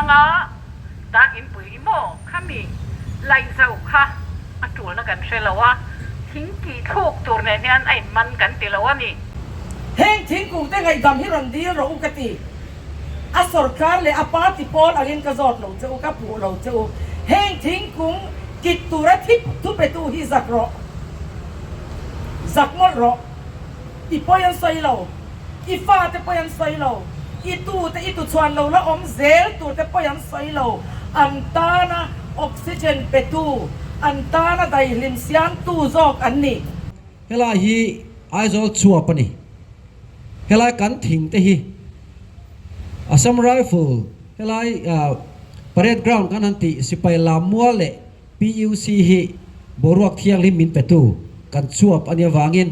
tanga tak in pui mo kami lai zau kha atul na kan shelawa thingki thok tur ne nian ai man kan tilawa ni heng thingkung te ngai dam hi ron di ro ukati a sarkar le a party pol alin ka zot lo cheu ka pu lo cheu heng thingkung kit tura thip tu pe tu hi zakro zakmol ro i poyan sai lo i fa te poyan sai lo i tu te i tu chuan lo la om zel tu te poyan sai lo antana oxygen pe tu antana dai lim sian tu zok an ni hela hi aizol chua pani hela kan thing te hi Assam Rifle helai parade ground kan anti sipai lamua le PUC hi boruak thiang lim min petu kan chuap ania wangin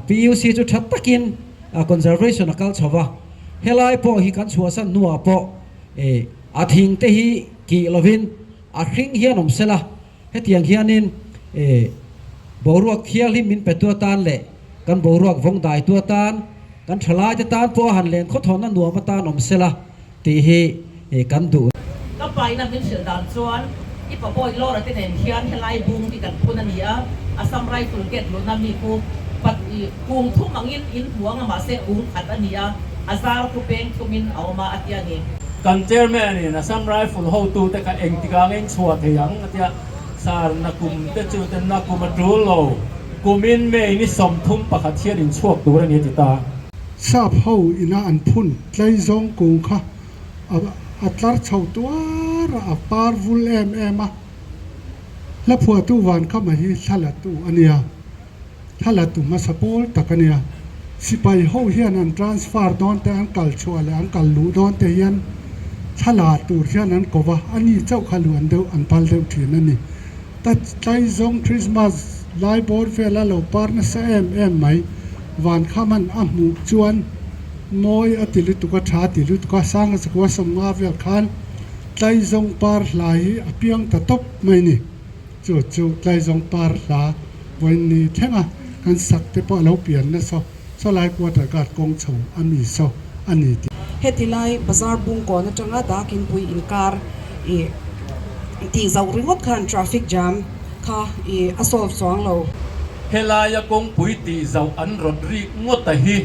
PUC chu that takin conservation akal chawa helai po hi kan chuasan nuwa po athing te hi ki lovin a hring hian om sela hetiang hianin boruak thiang lim min petu tan le kan boruak vong dai tu tan kan thalai te tan po han len kho thona nuwa ma tan om sela ti hi kan du ka pai na min sil dan chuan i pa boy lo ra te nen hian helai bung ti kan phun ania Assam Rifle get lo na mi ko pat i kung thu mangin in huang ma se ung khat ania azar ku peng tumin awma atiani kan chairman in Assam Rifle ho tu te ka eng tikang eng chhuat hiang atia sar na kum te chu te na kum adul lo kumin me ni som thum pakhat hian in chuak tu ra ni ti ta sap ho ina an phun tlai zong kung kha atlar chho tuar a par vul em a la phua tu wan kha ma hi thala tu ania thala tu ma sapol takania sipai ho hian an transfer don te an kal chua le an kal lu don te hian thala tu hian an kowa ani chau khaluan deu an pal deu thin ani ta tlai zong Christmas lai bor vela lo par na sa em mai van khaman a mu chuan moi atilu tu ka tha tilu tu ka sang sa ko som nga vel khan tlai zong par lai apiang ta top mai ni chu tlai zong par la wen ni thenga kan sak te pa lo pian na so lai ko ta ka kong chho ani so ani ti hetilai bazar bung ko na tanga dakin pui inkar ti zau ringot khan traffic jam kha asol song lo helaya kong pui ti zau an rodri ngota hi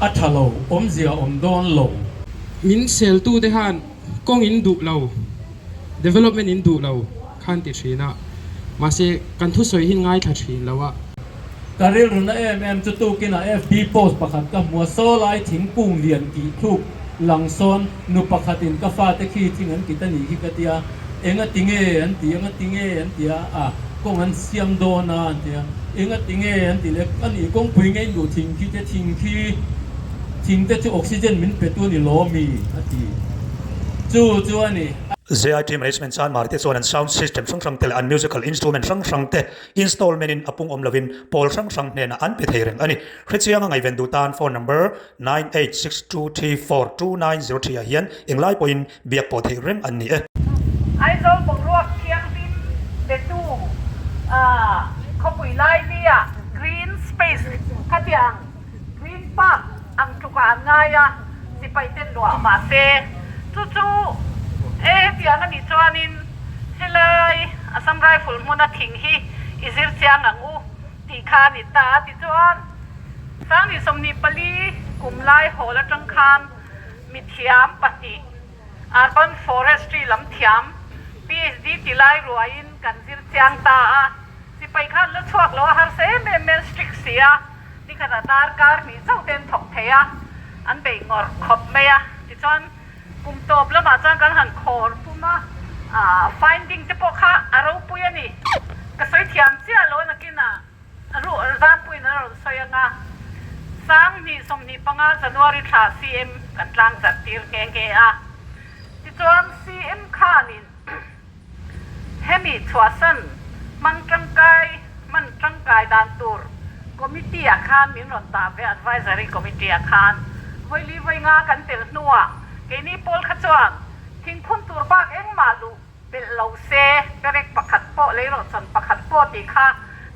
athalo omzia omdon lo min sel tu te han kong in du lo development in du lo khan ti thina ma se kan thu soi hin ngai tha thin lawa karil runa chu tu kina FB post pakhat ka mua so lai thing kung lian ki thuk langson nu pakhatin ka fa te khi thingan kitani hi katia enga tinge an tia kong an siam do na an tia enga tinge an ti le ani kong pui ngai du thing te chu oxygen min petu ni lo mi ati chu ani ZIT management san market zone and sound system sang tel and musical instrument sang te installment in apung omlovin pol sang ne na an pe thereng ani khrichianga ngai vendu tan phone number 9862342903 hian englai point biak po therem an ni ai zo bong ruak thiang tin be tu khopui lai bia green space khatiang green park ang tuka ngaya sipai ten lo ma se chu tiang ani chuanin helai Assam Rifle muna thing hi izir chiang angu ti kha ni ta ti chuan sang ni somni pali kumlai hola tang khan mi thiam pati urban forestry lam thiam PhD tilai ruain kan zir chiang ta sipai khan lo chuak lo har se me strict sia ni khata tar kar mi chau ten thok theya an be ngor khop meya ti chuan kum top la ma chang kan han khor puma finding te po kha aro puyani ka soi thiam chia lo na kina ru za pui na ro soyanga sang ni som ni panga January tha CM kan tlang zat tir ke ti chuan CM khanin hemi chwasan man tangkai dan tur committee khan min ron ta ve advisory committee khan voili voinga kan tel nuwa kini pol khachuan thing khun tur bak eng malu bel lo se perek pakhat po leiro chan pakhat po ti kha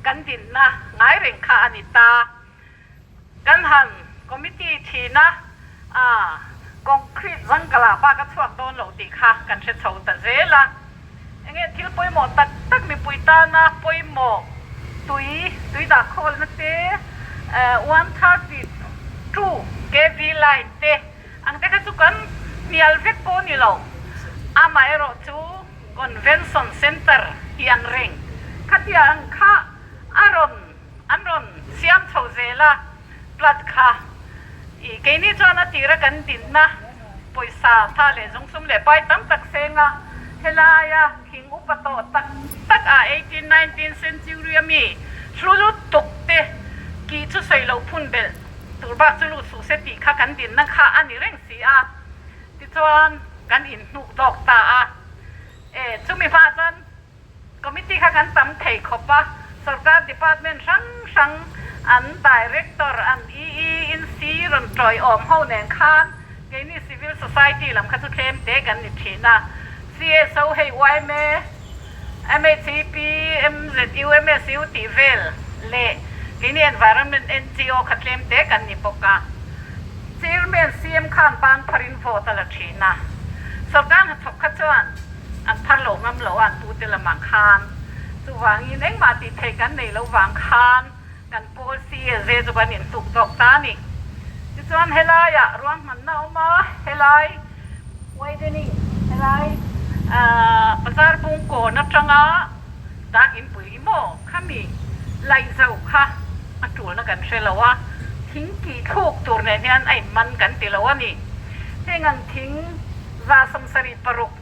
kan din na ngai reng kha anita kan han committee thina กองครีตรังกลาป้าก็ชวกโดนเหลาตีค่ะกันเช็ดโฉตะเจละอย่างเงี้ยที่ปุยหมอตักมีปุยตานะปุยหมอตุยดาโคลนะเต้132 kV lineเต้อังเต้ก็จุกันมีอัลเวกโปนี่เหลาอามาเอโรจูconvention center ที่อันเร่งขัดยังค่ะอันรอนเสียมเท่าเจละปลัดค่ะอีกนี่จอนาตีระกันดินนะปุยสาท่าเลยจงสมเลยไปตั้งตักเซงะเฮลายาหิงอุปโตตัก18-19 century มีสุลุตุกเตกีชุใส่เราพุ่นเบลตุรบะจุลุสุเสติค่ะกันดินนะคะอันนี้เร่งสีอาติจวนกันอินนุกดอกตาจุมีฟ้าจันคอมมิตี้ค่ะกันตั้มเทคขบะสรการดีพาร์ตเมนต์ช่างอันดีเรคเตอร์อันอินซีรันจอยออมเฮาแนนคานเกนี่ซิวิลโซไซตี้ลำคัดสุเข้มเตกันนิทีนะ CSO ให้ไว้เม MATP MZU MSU ตีเวลเล่เกนี่ Environment NGO ขัดเข้มเตกันนิปกะซีร์เมนซีเอ็มคานปานพรินโฟตละทีนะสรการทับขัดจวนอันพันหลงงำหลอันปูเตละมังคานสุวางอินเองมาติดเทกันในระหว่างคานกันโพสีเจจุบันินตุกดอกตานี่ที่ส่วนเฮลายะรวมมันน่ามาเฮลายไว้เดนี่เฮลายภาษาบุงโกนับจังอาดากินปุ๋ยโม่ข้ามีไล่เจ้าค่ะอันตัวนักกันเชลวะทิ้งกี่ทุกตัวในนี้ไอ้มันกันติละวะนี่ให้งันทิ้งวาสมสริปรุก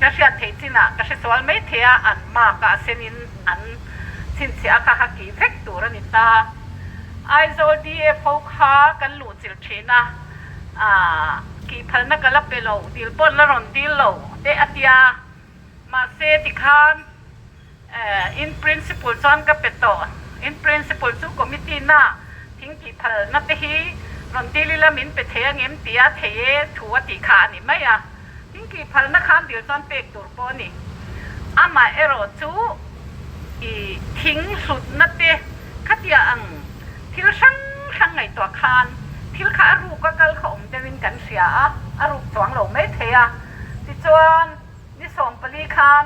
กษัตริย์เทจินะกษัตริย์สวรรค์ไม่เทียอันมากกะเซนินอันสินเสียค่ะกี่เวกตัวนิตาไอโซดีเอฟค่ะกันหลุดจิลเชนะกี่พันนักกะลับเปโลดิลปนละรอนดิลโลเดอติยามาเซติคานin principle จอนกับเป็ดต่อ in principle จู่คอมมิตี้น่ะทิ้งกี่พันนัดที่รอนดิลิละมินเป็ดเทียงเอ็มตียเทียถัวติคานี่ไม่อะทิ้งกี่พันนักขันดิลจอนเป็กตัวปอนี่อามาเอโรจู่ทิ้งสุดนัดเตะขัดยังทิลช่างไงตัวคานทิลข้ารูก็กลเขาอมเดวินกันเสียอารูสว่างหลงไม่เทียติจวนนิสมปลีคาน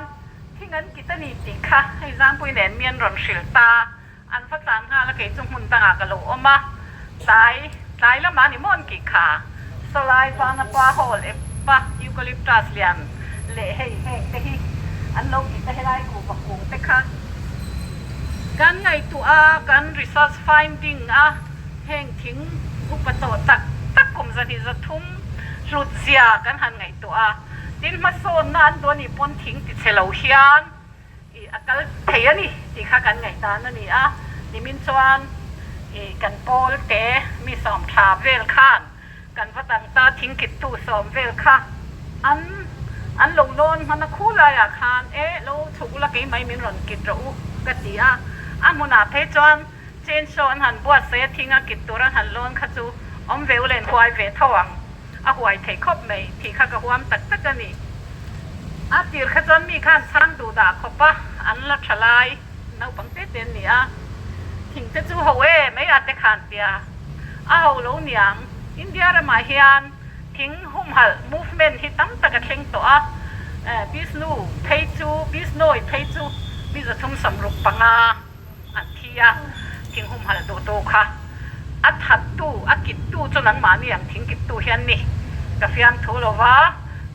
ที่งั้นกิตนีติค่ะให้ร่างปุยแหนเมียนรอนชิลตาอันฟัดสานหาละเกจุงหุ่นต่างกะโลอมาตายแล้วมานิมอนกี่ขาสลายฟานาปาโฮลเอปะยูคาลิปตัสเลียนเละให้แห้งแต่ที่อันลงกิตให้ได้กูปักกุงแต่ค่ะกันไงตัวกัน resource finding แห่งทิ้งอุปโตตักกลมสนิททุ่มรุดเสียกันหันไงตัวดินมาโซนนั้นตัวนี้ปนทิ้งติดเชลเฮียนอาการเทียนี่ที่ข้ากันไงตานั่นนี่นี่มินจวนกันโปลเตมีสอมทาเวลข้านกันพัตังตาทิ้งกิจตู้สอมเวลค่ะอันลงโลนมันคู่ลายคานเราถูกละกี่ไม่มีหล่นกิจรู้กติมุนาเพจวนเจนโซนหันบัวเสียทิ้งกิจตัวหันโลนขจูอมเวลเลนหวยเวทวังหวยเทคบไม่ที่ข้ากระหวมตักกันนี่ตีร์ขจวนมีข้านช่างดูดาขบปะอันละชลายน้าปังเต้นนี่ทิ้งจะจูหัวไม่อาจจะขานเตียหัวโลนยังอินเดียระมาเฮียนทิ้งหุ่มหัล movement ที่ตั้งตะกันเชงตัวบิสนูเพย์จูบิสโนยเพย์จูบิสทุ่มสำรุปปังอันที่ทิ้งหุ่มหัลโตค่ะหัดตู้กิจตู้จนนั้นมาเนี่ยทิ้งกิจตู้เฮียนนี่กาแฟอันทูลว่า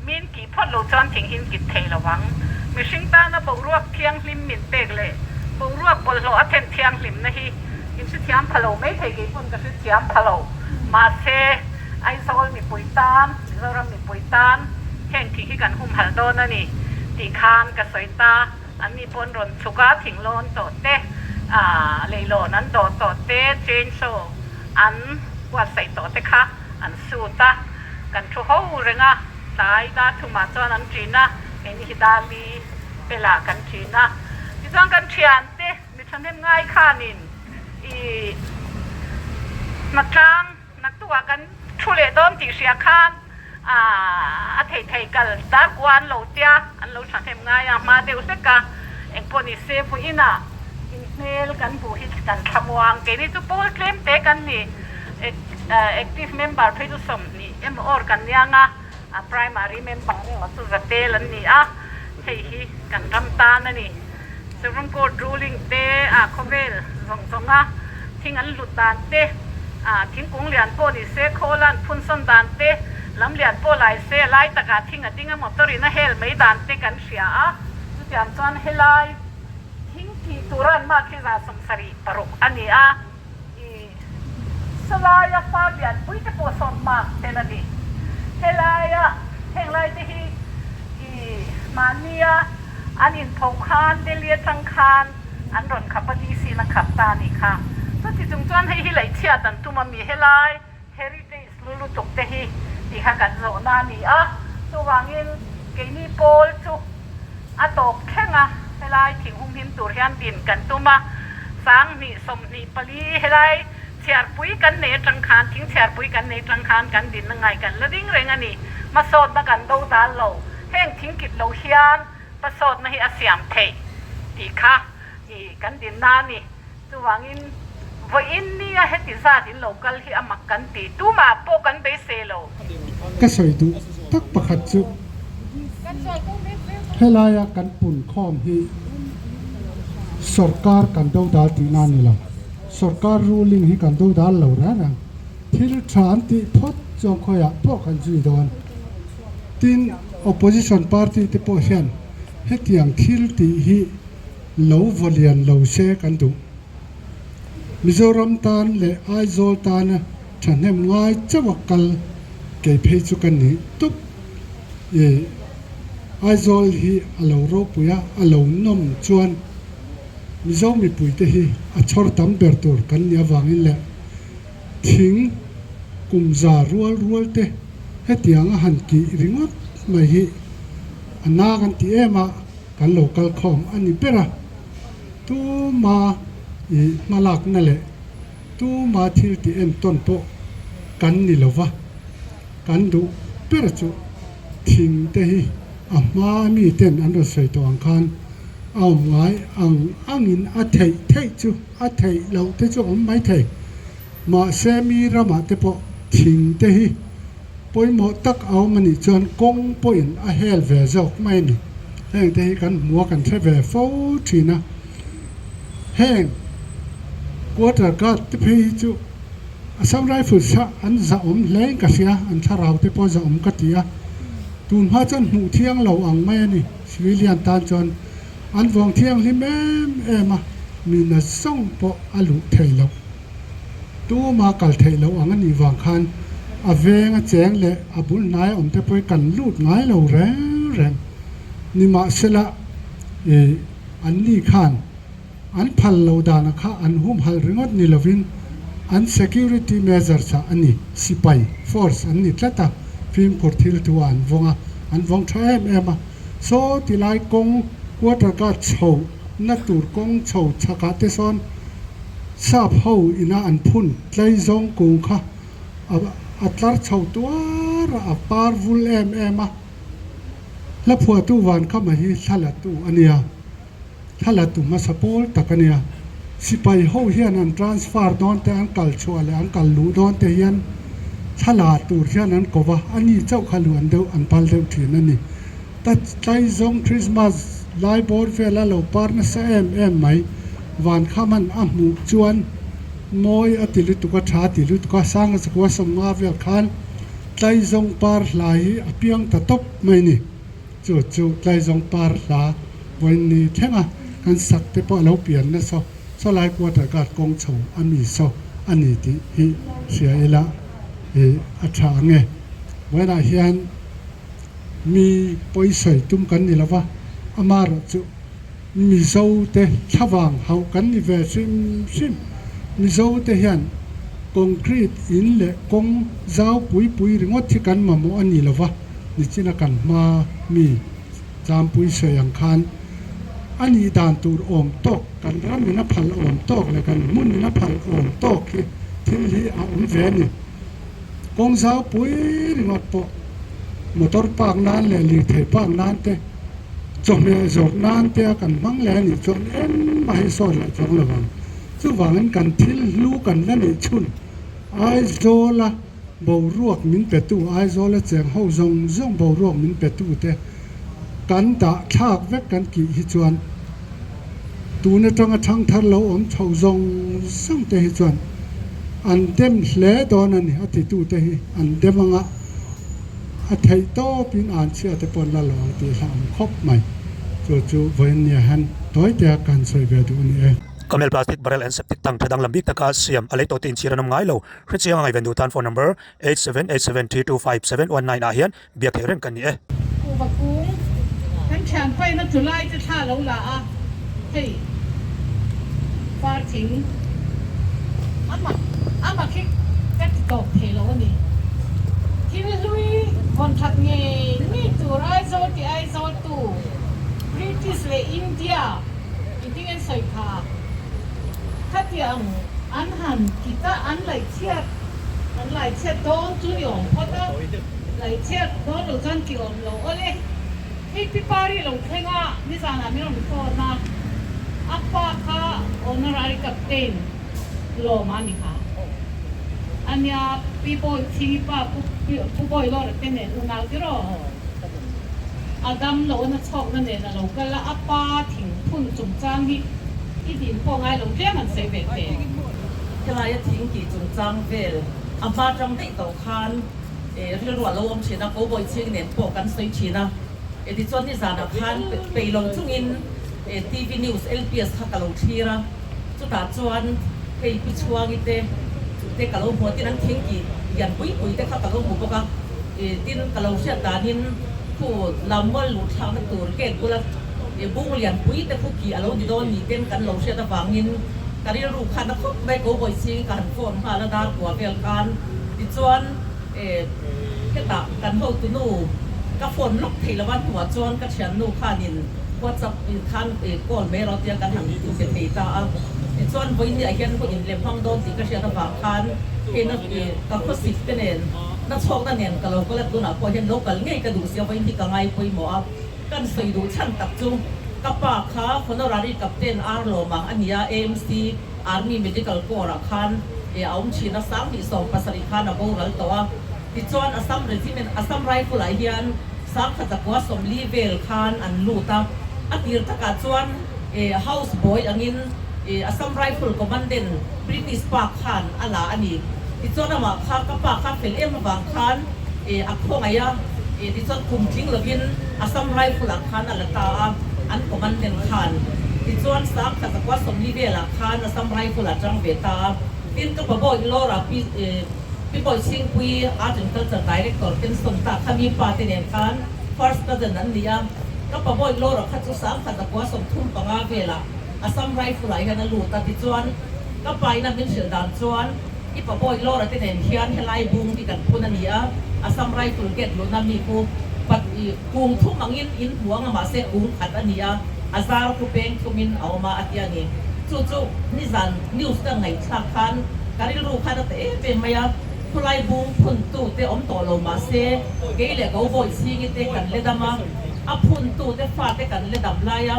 มินกี่พอดโลจอนทิ้งหินกิจเทระวังมีชิงตานะบรวกเทียงลิมมินเปกเลยบรวกบนโลอัเทนเทียงลิมนะฮีอินสิเทียมพะโลไม่เทกี่คนก็สิเทียมพะโลมาเซไอโซลมีปุยตานเรารำมีปุยตานแห่งที่ที่กันหุ่มหัลโดนั่นนี่ตีคานกับสวยตาอันนี้ปนรนสุกาถิ่งโลนโตเตเลยโลนั้นโตเตเจนโซอันว่าใส่โตเตค่ะอันสูตากันชั่วหูเรงตายดาทุมาจอนันจีน่าเอ็นฮิดาลีเปล่ากันจีน่าที่ต้องกันเชียนเตมีฉันเห็นง่ายข้านินนักจ้างนักตัวกันชุเลดอมติเสียคานเทกันตากวนโลเตียอันโลฉันเห็นง่ายมาเดี๋ยวเสกะเอ็งปนิเซฟุอินะอินเมลกันผู้ฮิตกันขมวงเกนี่จุโป้เคลมเตกันนี่ active member เพดุสมนี่ออร์กันยังprimary member เนี่ยว่าสุดเตลันนี่เฮ้ยกันรำตานะนี่Supreme Court ruling te khovel zong thing an lut dan te thing kung lian po ni se kholan phun son dan te lam lian po lai se lai taka thing adinga motori na hel mai dan te kan sia chu tiam chuan helai thing thi turan ma khi za samsari paruk ani i salaya fa lian pui te po son ma te na ni helaya henglai te hi i maniaอันอินทงคานเดลียจังคานอันรอนขับดีซีนักขับตานี่ค่ะสุดที่จงจวนให้ฮิไลเชียตันตุมามีเฮลายเฮริเทสลุลุตกเตฮีที่ข้ากันโซนานี่ตัววางินเกนี่โพลจูตกแข่งเฮลายถิ่งหุ่มหิมตัวเฮียนดินกันตุมาสังนี่สมนี่ปลีเฮลายเชียร์ปุยกันเนจังคานทิ้งเชียร์ปุยกันเนจังคานกันดินนั่งไงกันแล้วดิ้งเรงอันนี้มาโซดมากันดูดานโลแห้งทิ้งกิดโลเฮียนประสดนะฮิอาเซียมเทตีค่ะกันดินนานี่ตัวงินวันนี้เฮติซาดินโลกัลฮิอามักกันตีตัวมาโปกันไปเซโลก็สวยดูตักประคัดจุเฮลายกันปุ่นข้อมฮีสรการกันดูดาตีนานี่ละสรการรูลิงฮีกันดูดาเหล่านั้นที่ทรานติพดจงคอยพวกกันจุยดอนติน opposition party ที่พอเห็นเฮตียงทิลตีฮีเหลววลียนเหลวเชกันดูมิโซรัมตานและไอโซลตานฉันเห็นง่ายจะวักกัลเก็บเพจุกันนี้ตุ๊บไอโซลฮีเหลวโรปุยะเหลวนมจวนมิโซมีปุยเตฮีอัชรตัมเบอร์ตูร์กันเนี่ยวางอินแหละทิ้งกุมซารัวเตเฮตียงหันกีริงอดไม่ฮีอันนากันที่มากันโลกัลคอมอันนี้เป็นอะตัวมาลักนั่นแหละตัวมาที่ต้นโปกันนี่ละวะกันดูเป็นจุทิ้งเตะมามีเต้นอันรถไฟตัวอังคารเอาไว้อังอินเทจูเราเทจูไม่เทมาเซมีรามาเตปทิ้งเตะปอยหมดตักเอามันนี่จนกงปอยเฮลเวจอกไม่นี่แห้งเตะกันมัวกันใช้เวฟทีนะแห้งกวดกัดที่พี่จูสำหรับผู้ชายอันจะเล่นกันเสียอันชาเราที่พอจะกัดเสียตุนพาจนหูเที่ยงเราอังไม่นี่สิวิเลียนตาจนอันวงเที่ยงที่แม่มามีน่าส่งพออาลุเทลเราตัวมากัลเทลเราอังนี้วางคันอาเวงแจงเลยอาบุญนายที่ไปกันลูดนายเราแรงนี่มาเสละอันนี้ขันอันพัลเราดานะค่ะอันหุ่มหัลริงอดนิลวินอัน security measures อันนี้สิไป force อันนี้ละตาฟิล์มกดทิลตัวอันวงใช้มาโซติไลกงวัดกาดโชนัตูร์กงโชชะกาเตซอนซาบเฮาอินาอันพุนไลซงกงค่ะอัตลาร์โชตัวระปาร์วุลมาแล้วพวกตัววันเข้ามาที่ทะเลตัวอันนี้ทะเลตัวมาสปอร์ตตะกันเนี่ยสิไปเฮาเฮียนันทรานสฟาร์ดอนแต่อังกัลชัวและอังกัลลูดอนแต่ยันทะเลตัวเฮียนันก็ว่าอันนี้เจ้าขลุ่นเดียวอันพัลเดียวทีนั่นนี่แต่ใจซงคริสต์มาสไลบอร์เฟลาโลปาร์นเซไหมวันข้ามันหมูจวนมอยอติลุตุกชาติลุตุกสร้างสกัวสมาเวลคันใจซงปาร์ลายอภิยังตะตบไม่นี่จู่ใจซงปาร์ลาวันนี้แค่มากันสักแต่พอเราเปลี่ยนนะสลายกว่าแต่การกองโฉอันนี้อันนี้ที่เสียละอัฐานไงเวลาเฮียนมีปอยใส่ตุ้มกันนี่ละวะอามาร์จุมีโซ่เตะชาวางเฮากันนี่เวซิมมีโซ่เตะเฮียนคอนกรีตอินเละกงเจ้าปุยริงอที่กันมาโมอันนี้ละวะนี่จินักันมามีจามปุยใส่ยังคันอันนี้ด่านตูรอมตกกันรัมินับพันอมตกเลยกันมุนนับพันอมตกที่ที่อาอุนเวนี่กงสาวปุยริงอปมอเตอร์ปากนานเลยลีเทปากนานเตจงเนี่ยจงนานเตกันบังแลนี่จงไม่ให้สอนเลยจงระวังจู่วางกันทิลลูกันนั่นเองชุน ai zo la bo ruak min pe tu ai zo la cheng ho zong bo ruak min pe tu te kan da thak vek kan ki hi chuan tu na tanga thang thar lo om chho zong sang te hi chuan an dem hle don ani ati tu te hi an demanga a thei to pin an chia te pon la lo ti lam khop mai chu voin ya han toy te kan soi ve du ni e Kamel plastic barrel and septic tank thadang lambik taka siam alay to tin chiranam ngai lo hrichiang ngai vendu tan phone number 8787325719 a hian biak hereng kan ni e ku ba ku kan chang pai na Julyจะท่าlo la a hey far ting ama kik kan to the lo niที่ลุยวันทัดเงนี่ตัวไอโซที่ไอโซตูบริติชและอินเดียอินเดียใส่ผ้าถ้าที่อันหันกีตาอันไหลเชียดโดนจุยองเพราะว่าไหลเชียดโดนเราจันกี่องเราอะไรให้พี่ปารีเราแข่งอ่ะนี่สานาไม่ต้องโทษนะอัปปะค่ะออเนอร์อาริกับเต็นโลมานี่ค่ะอันนี้พี่บอยที่ป้าผู้บอยรอดเป็นเนี่ยอุณาที่รออาดัมเราเนี่ยชอบนั่นเนี่ยเราก็ละอัปปะถึงพุ่นจุ่มจ้างที่ดินพอไงเราเรียกมันเสียเวทจะลายทิ้งกี่จุดจังเวลอาบ้าจังได้ต่อคันเรื่องว่าเราอมเชนะโกบอยเชียงเนี่ยพอกันสวยชีนะที่ส่วนที่สารคันไปลงทุ่งอินทีวีนิวส์ LPS ฮักกะลงชีระสุดท้ายส่วนไปพิชวากิเตแต่กะลงหัวที่นั้นทิ้งกี่ยันปุยแต่ฮักกะลงหัวก็ที่นั้นกะลงเชียดานินผู้ลำว่าหลุดทางนั้นตัวเก่งกูละบุ้งเรียนปุยแต่ผู้กี่อารมณ์ดีโดนมีเต้นกันลงเชียดฝังนินการที่รู้คันนักฟุตบอลโกบอยซิงการฟอนมาแล้วดาหัวเวลการดิจวนแค่ตักกันเข้าตุนูกับฝนลุกทีละวันหัวจวนกับเชียนนูขานินว่าจะเป็นคันก้อนเมเราเตียกันหันตุเป็นเหตุการณ์จวนวันนี้ไอ้เห็นผู้หญิงเลี้ยงพังโดนสิกับเชียนฝังคันเห็นกับผู้สิบเป็นเองนักชกนั่นเองกับเราก็เล่นตัวหนักพอเห็นโลกกันง่ายกระดูกเสียวันที่กังไงไปหมอกันใส่ดูชั้นตักจุงกับปากขาคนเราได้กับเต้นอาร์โลมังอันนี้ AMC Army Medical Corps คันเอาชีนสังที่ส่งภาษาอีกคันเอาเราตัวที่จวนอัสสัมเรจิเมนอัสสัมไรฟ์หลายเฮียนสังขจักว่าสมลีเวลคันอันลูตับอัติรตะกัดจวนHouse Boy อันนี้อัสสัมไรฟ์คอมมานเดนบริติชปากคันอันละอันนี้ที่จวนมาข้ากับปากข้าเป็นบางคันอักพงไงที่จวนคุมทิ้งระบินอัสสัมไรฟ์หลักคันอันละตาอันคอมมานเดนคันที่จวนสังขจักว่าสมลีเวลหลักคันอัสสัมไรฟ์หลักจังเวตาที่ก็บอกอีโลราพี่บอยซิงคุยอาจจะต้องจัดดีเรคเตอร์เป็นสมตักขมีปาร์ตี้เนี่ยคัน first ก็จะนั้นเนี่ยก็บอกอีโลราคัดสุสานขัดตะกัวสมทุ่มปังอาเวล่ะอาซัมไรฟ์ไหลกันนั่นลูตัดที่จวนก็ไปนั่นเป็นเสือดานจวนอีบอกอีโลราที่เนี่ยเฮียนเฮลัยบุ้งที่กันพูนั่นเนี่ยอาซัมไรฟ์เก็ตลูนั่นมีกูปัดกุ้งทุ่มมังอินหัวงมาเสกุ้งขัดอันนี้อาซาร์กูเป็นกูมินเอามาอัดยานี่จู่ๆนิสันนิวส์ตั้งไงชักคันการที่รู้คันแต่เป็นมายาผู้ไล่บุ้งพุ่นตู้เตะอมต่อลงมาเสเกลี่ยเขาบ่อยซีกิเตกันเลดามาอัพุ่นตู้เตะฟาเตกันเลดามลาย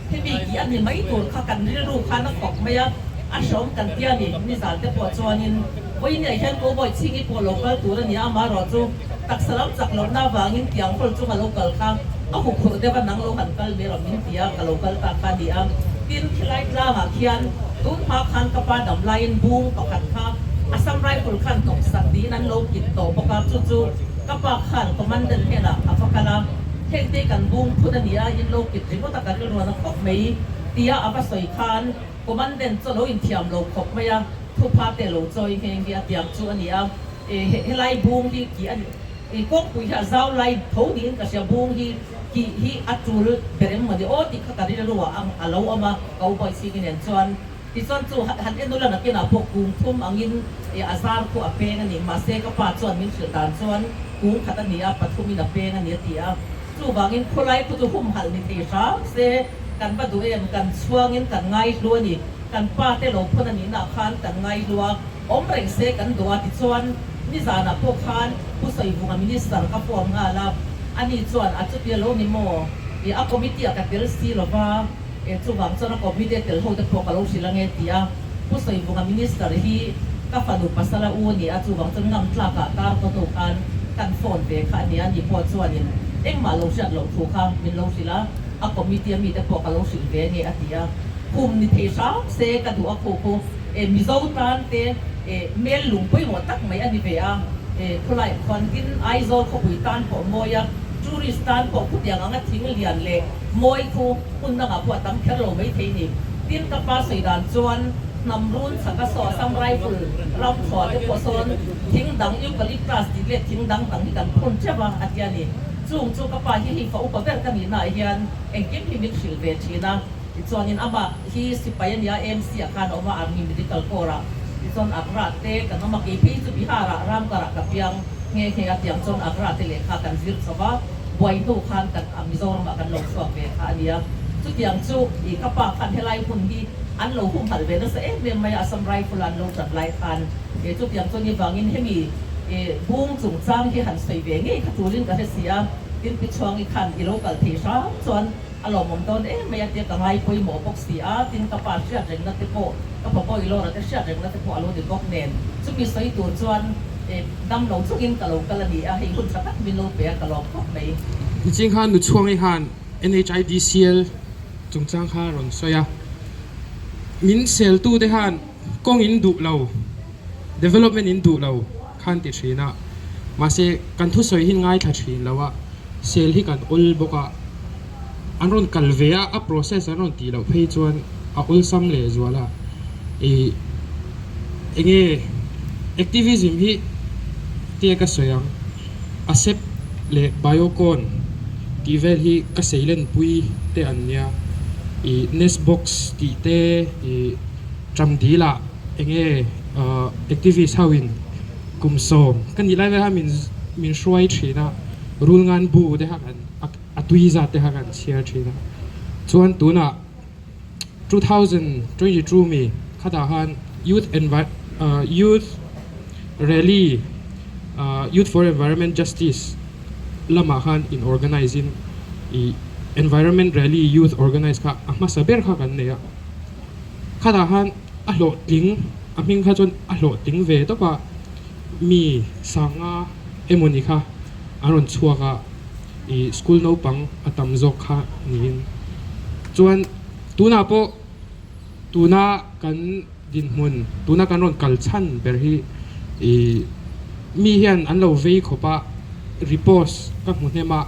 ที่มีกี่อันนี้ไม่ตัวข้ากันที่รู้คันนักขอกมายาอันสมกันเตียนี่นิสันเตะปวดจวนินวันนี้เห็นเขาบ่อยซีกิปวดลงก็ตัวนี้มารอจู่ตักสลับจากลงหน้าวางินเตียงคนจู่มาลงกัลข้างเอาหุบคนเตะวันนั่งลงหันกัลเมลมินเตียกับลงกัลตาคันดีตินที่ไล่กล้าหาเขียนตุ้นพาคันกับปลาดำลายบุ้งกับขันข้าอาซัมไรฟ์คันตกสัตว์ดีนั้นโลกิตโตประกอบจู่ๆกับปากขันคอมมานเดนเฮล่ะอัฟกันละเฮงเตกันบุ้งพุทธนิยายินโลกิตริโกตะกันเรื่องนักขบไม่ตียาอัฟสอยคันคอมมานเดนจะโลอินเทียมโลขบไม่ยาทุพาเตโลจอยเฮงเดียเตียงจู่อันนี้เฮไลบุ้งที่กี่อันก็คุยหาเจ้าไลท์ทูดินกับเสียบุ้งที่อัจฉริยะเป็นเหมือนที่โอ้ที่เขาการเรียนรู้ว่าอันเราเอามาเอาไปสิ่งนี้ส่วนที่ส่วนจู่หันเอ็นดูแลนักเรียนพวกกุ้งทุ่มอังยินอาซาร์คู่อเปงันนี่มาเสกป้าส่วนมินสุดานส่วนกุ้งขัดอันนี้ปัทุมินอเปงันนี่ที่จู่บางยินคนไล่ผู้จู่หุ่มหันนี่ที่ช้าเสกันมาดูกันช่วงยินกันง่ายล้วนนี่กันป้าเตลพนันนี่นักขันกันง่ายล้วนอมเร่งเสกันดูที่ส่วนนี่จานะพวกขันผู้ใส่บุงมินิสต์กับพวกงาลาอันนี้ส่วนอาจจะเปลี่ยนโลกนี้โม่อาคอมมิตี้กับเปลี่ยนสีหรือว่าจู่บางส่วนอาคอมมิตี้เตลโฮเตพวกเราสิลังเอติอาผู้ใส่บุงมินิสต์ที่ ka fanu pasala u ni a chu wang chang nam tla ka tar ko to kan phone te kha ni ani po chuanin eng ma lo shat lo thu kha min lo sila a committee mi te po ka lo sil ve ni atia kum ni the sa se ka du a ko mi zo tan te mel lung poi mo tak mai ani ve a khulai khon tin ai zo ko pui tan po moya tourist tan po ku yang anga thing lian le moi khu kun na ga po tam kher lo mai the ni tin ka pa sei dan chuan nam run saka so sam rifle ram tho te po son thing dang eucalyptus ti le thing dang tang hi kan phun chewa atia ni chung chu ka pa hi fa upa ber ka ni na hian engkim hi mik sil ve thina chuanin ama hi sipayan ya MC akan oma army medical corps chon akra te kanama ke pi chu bihara ram kara ka piang nge nge atiang chon akra te le kha kan zir sawa boy tu khan kan amizor ma kan lo swak ve kha ania chu tiang chu I ka pa khan helai hun hi an lo hum hal ve na se me mai asam rifle an lo chat lai khan chu tiang chu ni wangin hemi bung chung chang hi han sei ve nge kha turin ka sia tin pi chwang I khan I local the sa chon alo mom ton mai atia ka ngai poi mo box sia tin ka pa sia reng na te po ka pa poi lo na te sia reng na te po alo de bok nen chu mi sei tu chuan dam lo chu in ka lo ka la ni a hi hun sa tak min lo pe ka lo kok mai จริงๆค่ะหนูช่วงไอ้ฮัน NHIDCL จงจ้างค่ะรอนสอยะมินเซลตู้ได้ฮันกองอินดูเรา development อินดูเราขันติดชีนะมาเสกันทุสอยหินง่ายทัดชีแล้วว่าเซลที่กันอุลบกะอันรอนกัลเวียอัพ process อันรอนตีเราเพย์จวนอุลซัมเลจวละเงี้ย activism ที่เตี้ยก็สอยง accept เลไบโอคอนที่เวลที่ก็เซเลนปุยเตอันเนี้ยnest box ที่เตจำดีละเงี้ยactivist ฮาวินกุมโซมกันยี่ไรเวลามินช่วยชีนะรูลงานบูเดฮะกันอัตุยจัดเดฮะกันเชียร์ชีนะส่วนตัวน่ะ2022มีข้าทหาร youth rally youth for environment justice ละมาฮัน in organizing environment rally youth organize ค่ะมาสับเบิร์ค่ะกันเนี่ยข้าทหารอัลโหลติงมิงข้าจนอัลโหลติงเวตัวก็มีสังอาโมนิค่ะอารมณ์ชัวค่ะสกูลโนปังอัตมจกค่ะนี่จวนตัวน่ะพอตัวน่ะกันดินมุนตัวน่ะกันรอนกัลชันเบอร์ฮีมีเห็นอันเราเวขบะรีโพสกับมุนเฮมา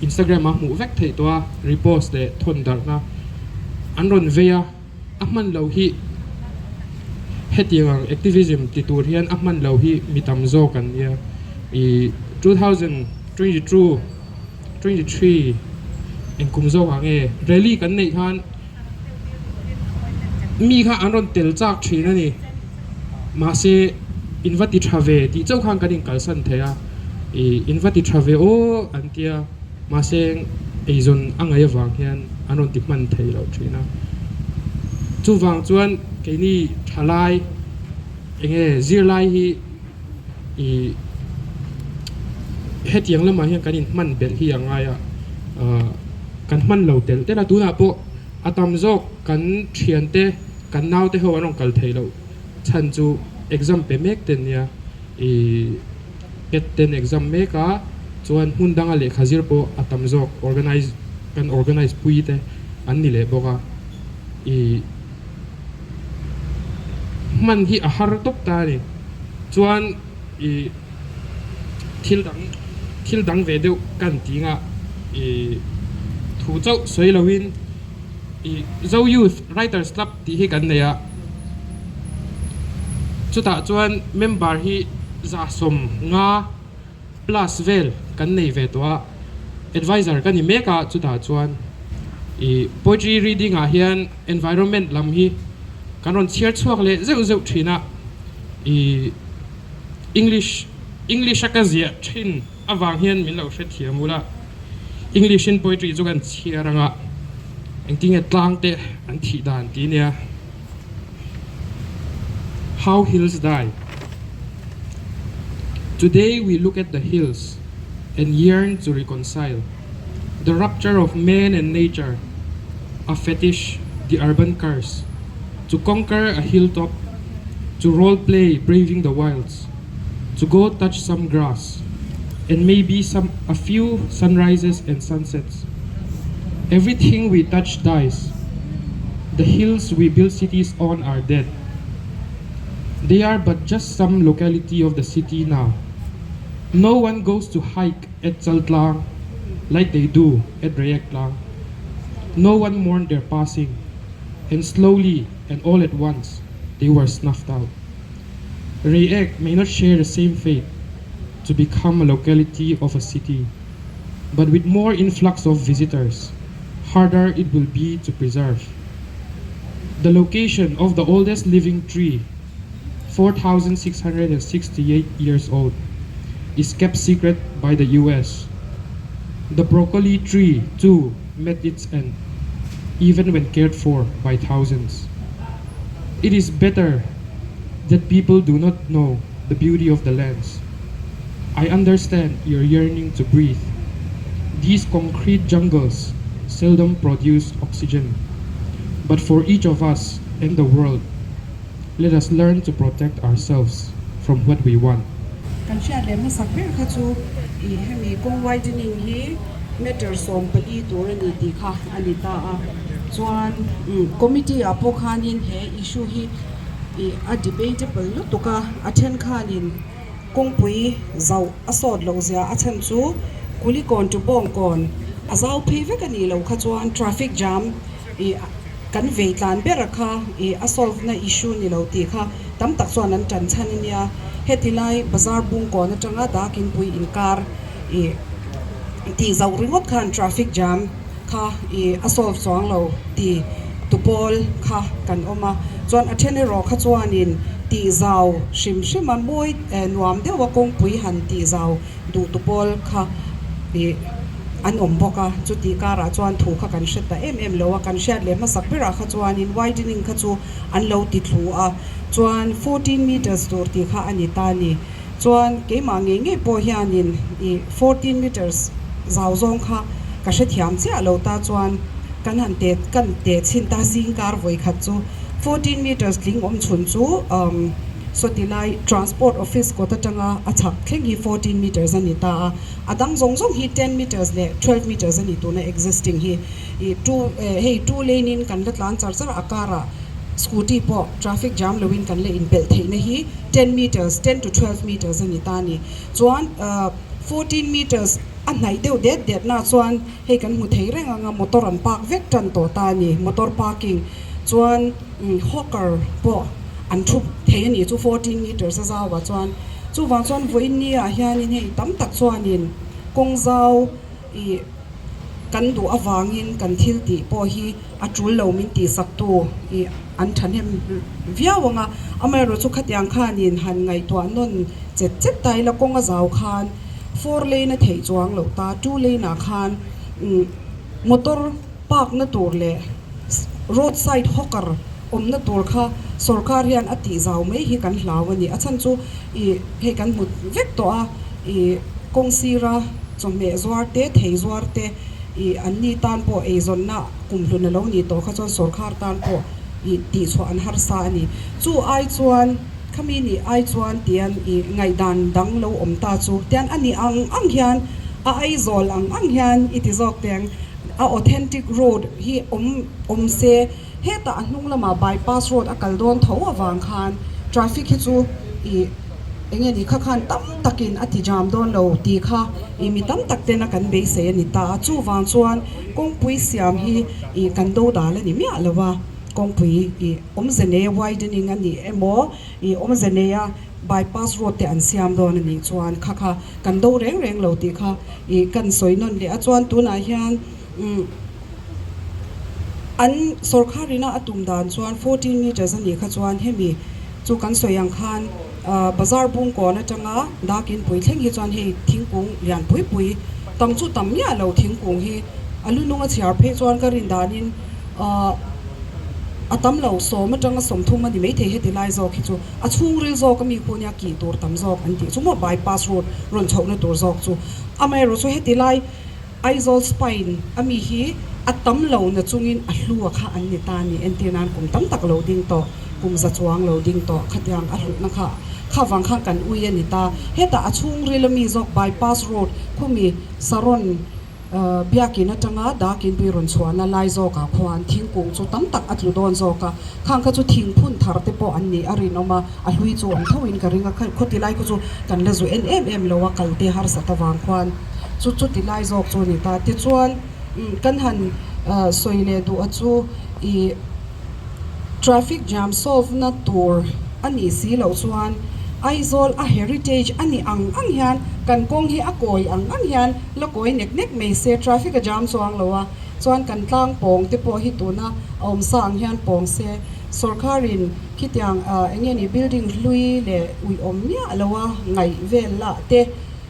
Instagram มาหูเวกเทตัวรีโพสเดทนดักนะอันรอนเวียมันเราฮีเฮติยัง activism ติตัวเรียนมันเราฮีมีตำโจกันเนี่ย2023เอ็งกุมโจกันเอเรลี่กันในท่านมีค่ะอันรอนเตลจากชีนั่นนี่มาเซอินวัติทราเวที่เจ้าข้างกันอิงกัลสันเทียอินวัติทราเวโออันเทียมาเซงไอซอนอังไงวางเฮียนอันรอนติมันเทียเราชีนะจู่วางจวนแค่นี้ทลายเองซีไลฮีเฮ็ดยังแล้วมาเฮียนกันอินมันเป็นที่ยังไงกันมันเราเตลแต่ละตัวน่ะพวกอาตามโจกันเชียนเตกันนาวเตหัวน้องกัลเทยเราฉันจู exam เปเมกเตนเนี่ยเต็น exam เมกะจวนหุ่นดังอะไรขจิรโปอาตามโจ organize ปุยเตอันนี้เลยบอกว่ามันที่อาหารตกตาเนี่ยจวนทิลดังเวดิวกันติงะถูเจ้าสวยลวินเจ้า youth writers club ที่ให้กันเนี่ยจุดตาจวนเมมเบอร์ที่จะสมงา plus เวลกันในเวตัว advisor กันนี่เมกะจุดตาจวนpoetry reading อาเฮียน environment ลำฮีการรอนเชียร์ชัวร์เลยเจ้าทีน่ะEnglish ก็เสียชินอวางเฮียนมิเราเสียเทียมูละ English in poetry จุกันเชียร์งะเอ็งติงเอ็ดลังเตะอันที่ด่านที่เนี่ย How hills die Today we look at the hills and yearn to reconcile the rupture of man and nature a fetish the urban curse to conquer a hilltop to role play braving the wilds, to go touch some grass, and maybe a few sunrises and sunsets. Everything we touch dies. The hills we build cities on are dead. They are but just some locality of the city now. No one goes to hike at Saltlang like they do at Rayeklang. No one mourned their passing, and slowly and all at once, they were snuffed out. Rayek may not share the same fate to become a locality of a city, but with more influx of visitors, harder it will be to preserve. The location of the oldest living tree, 4,668 years old, is kept secret by the US. The broccoli tree, too, met its end, even when cared for by thousands. It is better that people do not know the beauty of the lands. I understand your yearning to breathe. These concrete jungles seldom produce oxygen, but for each of us and the world, let us learn to protect ourselves from what we want. Kan siya lem sa sakber kha chu I hemi kong widening hi meter som pali tur ni ti kha ani ta a chuan committee a po khanin he issue hi a debatable lo tuka athen khanin kong pui zau asod lo zia athan chu kuli kon tu bong kon azau pheve kani lo kha chuan traffic jam kan veitlan berakha asolve na issue ni lo ti kha tam tak chuan an tan chaninia hetilai bazar bung ko na tanga dakin pui inkar ti zau ringot khan traffic jam kha asolve chuang lo ti tupol kha kan oma chuan athene ro kha chuanin ti zau shim shima moi nuam dewa kong pui han ti zau du tupol kha an omboka chuti kara chuan thu kha kan sheta lowa kan shat le ma sakbira kha chuan in widening kha chu an lo ti thu a chuan 14 meters tur ti kha ani ta ni chuan ke ma nge po hianin 14 meters zau zong kha ka she thiam che lo ta chuan kan han te chin ta zing kar voi kha chu 14 meters ling om chun chu so tilai transport office ko ta tanga achak khengi 14 meters ani ta adang zong hi 10 meters le 12 meters ani to na existing hi two lane in kan latlan char akara scooty po traffic jam lowin kan le in bel theina hi 10 meters 10 to 12 meters ani ta ni chuan 14 meters an nai deu det na chuan he kan mu thei renga nga motor an park vek tan to ta ni motor parking chuan hawker po an thup thei ni chu 14 meters azawa chuan chu wang chuan voin ni a hian in hei tam tak chuan in kongzau kan du awangin kan thil ti po hi atul lo min ti saktu an thanem viawanga amero chu khatyang khanin han ngai to non chet tai la konga zau khan 4 lane a thei chuang lo ta 2 lane a khan motor park na tur le roadside hawker omna tur kha sarkar hian ati zau mai hi kan hlawani achan chu he kan mut vek to a kongsira chome zwar te thei zwar te anni tan po zon na kumhlun na lo ni to kha chon sarkar tan po ti chuan har sa ani chu ai chuan khami ni ai chuan tian ngai dan dang lo om ta chu tian ani ang hian a ai zol ang hian itizok teng a authentic road hi om se heta anung lama bypass road akal don tho awang khan traffic hi chu enge ni kha khan tam takin ati jam don lo ti kha mi tam takte na kan be se ni ta chu wang chuan kong pui siam hi kan do da la ni mi alawa kong pui om zene widening ani emo om zene ya bypass road te an siam don ni chuan kha kan do reng lo ti kha kan soinon le a chuan tu na hian an sarkarina atum dan chuan 14 meters ani kha chuan hemi chu kan soyang khan bazar bung ko na tanga dakin pui thleng hi chuan hei thingkung lian pui tam chu tam ya lo thingkung hi alununga chiar phe chuan ka rin danin atam lo so ma tanga som thum ani mei the he tilai zo khi chu a chung ril zo ka mi khonya ki tur tam zo an ti chu mo bypass road ron chho na tur zo chu amai ro chu he tilai Aizol spine ami hi atam lo na chungin a hlua kha an ni ta ni antinan kum tam tak lo ding to kum za chuang lo ding to khatyang a hlu na kha khawang kha kan ui ani ta heta achung rilami jok bypass road khumi saron biakin atanga dakin biron chuana lai zoka khwan thingkung chu tam tak atlu don zoka khang kha chu thingphun thar te po anni arinoma a hlui chu an thoin ka ringa khoti lai ku chu kan la zu nmm lowa kalte har satawang khwan chu chu ti lai zok chu ni ta ti chuan kan han soile du achu I traffic jam solve na tur ani si lo chuan Aizol a heritage ani ang hian kan kong hi a koi ang hian lo koi nek me se traffic a jam chuang lowa chuan kan tlang pong te po hi tuna om sang hian pong se sarkarin khityang engeni building hlui le ui om nya lowa ngai vel la te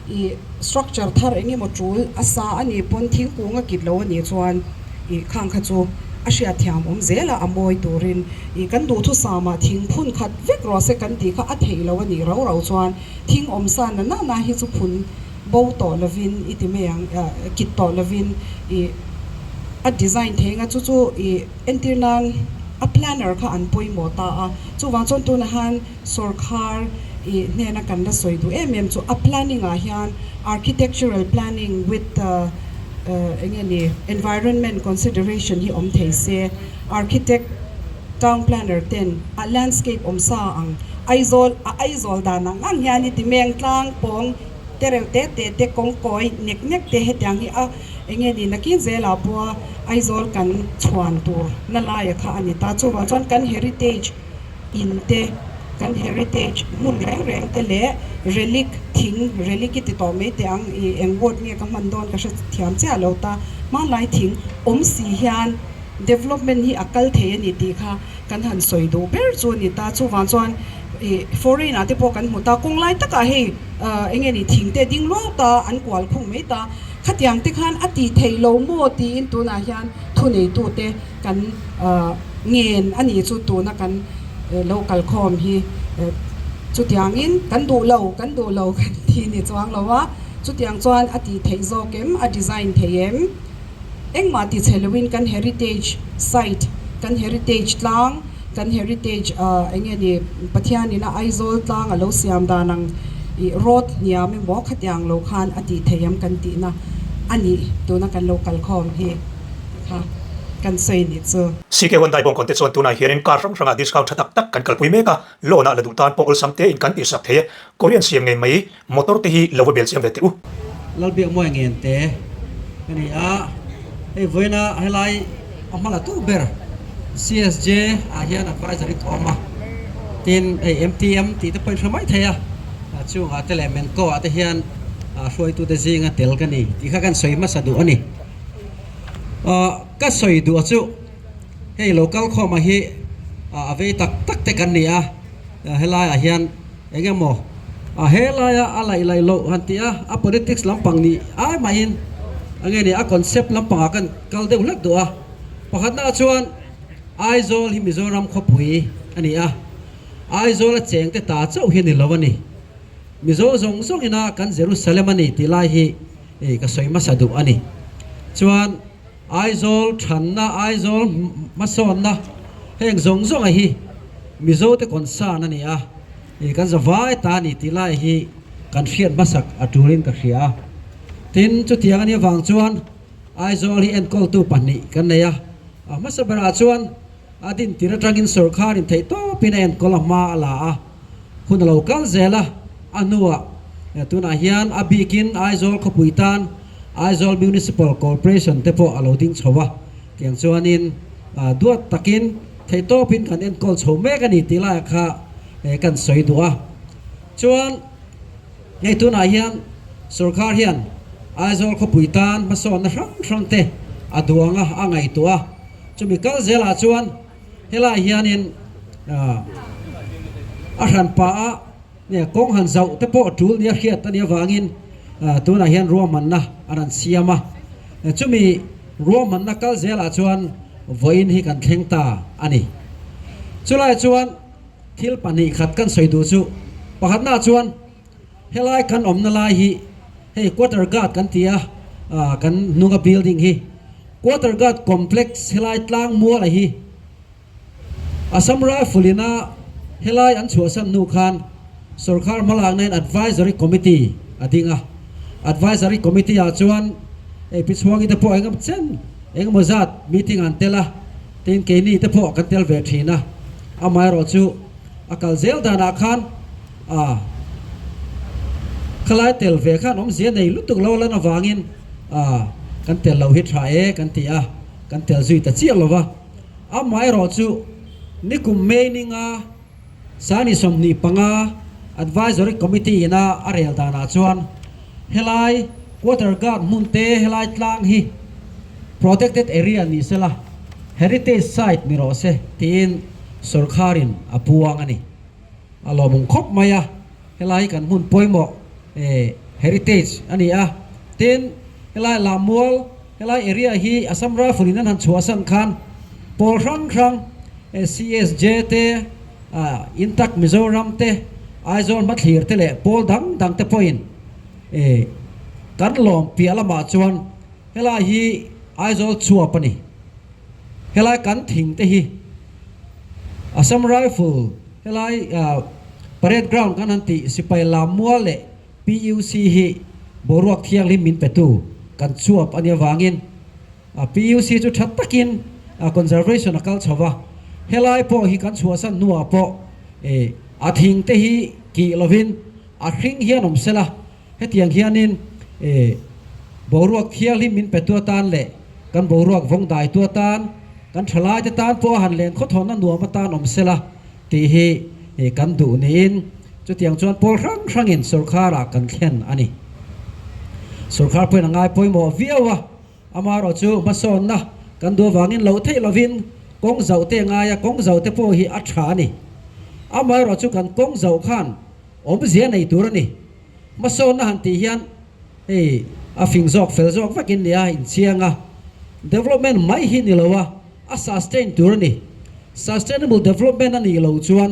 I structure thar engi mo chul asa ani pon thing kunga kitlo ani chuan I khang kha chu asia thiam zela amoi turin I kan du thu sama thing phun khat vek ro se kan ti kha a theilo ani ro chuan thing san na hi chu phun bo to lovin itimeyang kit to lovin I a design thenga chu I entirnan a planner kha an poi mo ta a chu wang chon tu na han sarkar I nena kan da soidu chu a planning a hian architectural planning with engeni environment consideration hi thei se architect town planner ten a landscape sa ang aizol da nang ang hian ti meng tlang pong tereu te kong koi nek te hetyang hi a engeni nakin zela bua aizol kan chuan tur na la ya kha ani ta chu wa chon kan heritage in te kan heritage mun reng te le relic ti to me te ang engwot nge ka mandon ka sha thiam cha lo ta ma lai thing si hian development hi akal the ani ti kha kan han soidu ber chu ni ta chu wan chuan foreign ate po kan mu ta kong lai taka hi engeni thing te ding lo ta an kwal khung me ta khatyang te khan ati theilo mo ti in tu na hian thu nei tu te kan ngen ani chu tu na kan local com hi chu tiang in kan du lo kan thi ni chuang lowa chu tiang chuan ati theizo kem a design theim engma ti chelwin kan heritage site kan heritage tlang kan heritage engeni pathian ina aizol tlang alo siam danang I road niam mo khatyang lo khan ati theiam kan ti na ani tu na kan local com hi ha kan sei ni chu CK One Dai Bong Konte Chon Tuna Hearing Car Rang discount tak kan kalpui meka lona la dutan po ul samte in kan ti sak the Korean siam ngai mai motor te hi lower bel siam vete u lalbi mo ngen te ani a ei voina helai amala tu ber CSJ a hian advisory thoma tin MTM ti te pai thamai theya chu a element ko ate hian hloi tu te zinga tel kani ti kha kan soima sadu ani ka soi du chu hei local khoma hi ave tak te kan nia helai a hian engemo helai a lai lo hantia a politics lampang ni ai main angeni a concept lampang kan kal deu lak do a pakhat na chuan aizol hi mizoram khopui ani a aizol a cheng te ta chau hi ni lawani mizo zong ina kan Jerusalem ani tilai hi ka soima sadu ani chuan aizol thanna aizol mason na heng zong a hi mizo te konsa na ni a kan zawai ta ni tilai hi kan fiat masak aturin ka khia tin chu tiang ani wang chuan aizol hi en kol tu pani kan neya masabara chuan adin tiratangin sarkar in thei to pinen kolama ala a hun local zela anua tuna hian abikin aizol khopuitan Aizol Municipal Corporation te po allowing chowa kyang chuanin duat takin theito pin kan en kol chome kani tila kha kan soidua chuan ei tuna hian sarkar hian Aizol khopuitan mason na rang te aduanga angai tua chumi kal zela chuan hela hianin a ran pa a ne kong han zau te po tul nia khiat ania wangin tuna hian roman na anan siama chumi roman na kal zela chuan voin hi kan thlengta ani chulai chuan thil pani khat kan soidu chu pakhat na chuan helai kan omna lai hi hei quarter guard kan tia kan nunga building hi quarter guard complex helai tlang mua la hi Assam Rifle na helai an chuasan nu khan sarkar malang nain advisory committee adinga advisory committee a chuan e pichhuang ite po engam chen engam zat meeting an tela tin ke ni te po kan tel ve thina amai ro chu akal zel dana khan khalai tel ve khan om zia nei lutuk lo lana wangin kan tel lo hi tha e kan ti a kan tel zui ta chi lova amai ro chu nikum meninga sani somni panga advisory committee na arel dana chuan helai quarter guard munte helai tlang hi protected area ni sela heritage site ni ro se tin sarkarin apuang ani alomung khop maya helai kan mun poimo heritage ani a tin helai lamol helai area hi Assam Rifle nan han chuasan khan pol rang CSJ te intak Mizoram te aizon mathlir te le pol dang te point kan lom piala ma chuan helai hi aizol chuapani helai kan thing te hi Assam Rifle helai parade ground kan hanti sipai lamwal le PUC hi boruak thiang lim min petu kan chuap ania wangin PUC chu that takin conservation akal chawa helai po hi kan chuasan nuwa po athing te hi ki lovin athing hianom sela hetiang hianin boruak thiang lim min petu tan le kan boruak vong dai tu tan kan thalai te tan po han len kho thona nuwa ma tan om sela ti hi kan du nin chu tiang chuan pol rangin sarkara kan thlen ani sarkar poi na ngai poi mo viawa amaro chu mason na kan do wangin lo thei lovin kong zau te ngaya kong zau te po hi atha ni amai ro chu kan kong zau khan om zia nei tur ani mason na han ti hian a fing zok fel zok vakin nia in chianga development mai hi ni lowa a sustain tur ani sustainable development ani lo chuan